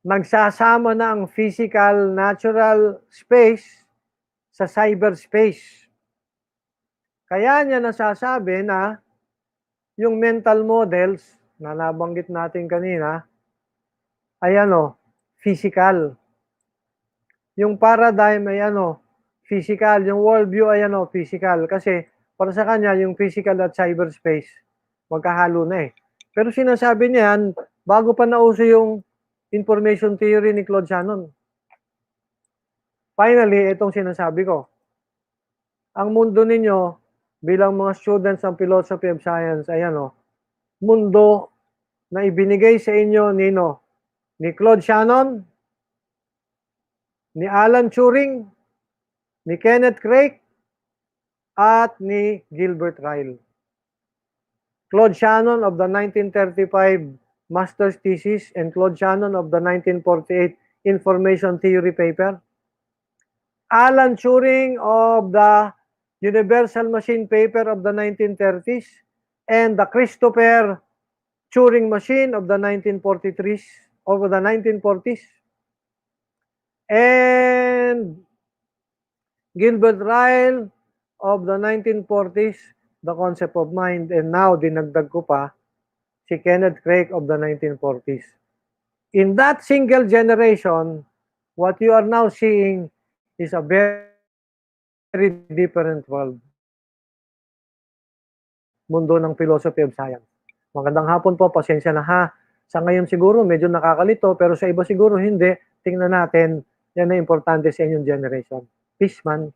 nagsasama na ang physical, natural space sa cyberspace. Kaya niya nasasabi na yung mental models na nabanggit natin kanina ay physical. Yung paradigm ay physical. Yung worldview ay physical. Kasi para sa kanya, yung physical at cyberspace, magkahalo na eh. Pero sinasabi niya yan, bago pa nauso yung information theory ni Claude Shannon. Finally, itong sinasabi ko. Ang mundo ninyo, bilang mga students ng Philosophy of Science, ay mundo na ibinigay sa inyo ni Claude Shannon, ni Alan Turing, ni Kenneth Craig, at ni Gilbert Ryle. Claude Shannon of the 1935 master's thesis and Claude Shannon of the 1948 information theory paper. Alan Turing of the Universal Machine paper of the 1930s and the Christopher Turing machine of the 1943s, over the 1940s. And Gilbert Ryle of the 1940s, the concept of mind. And now, dinagdag ko pa, si Kenneth Craig of the 1940s. In that single generation, what you are now seeing is a very different world. Mundo ng Philosophy of Science. Magandang hapon po, pasensya na ha. Sa ngayon siguro medyo nakakalito, pero sa iba siguro hindi. Tingnan natin, yan na importante sa inyong generation. Peace man.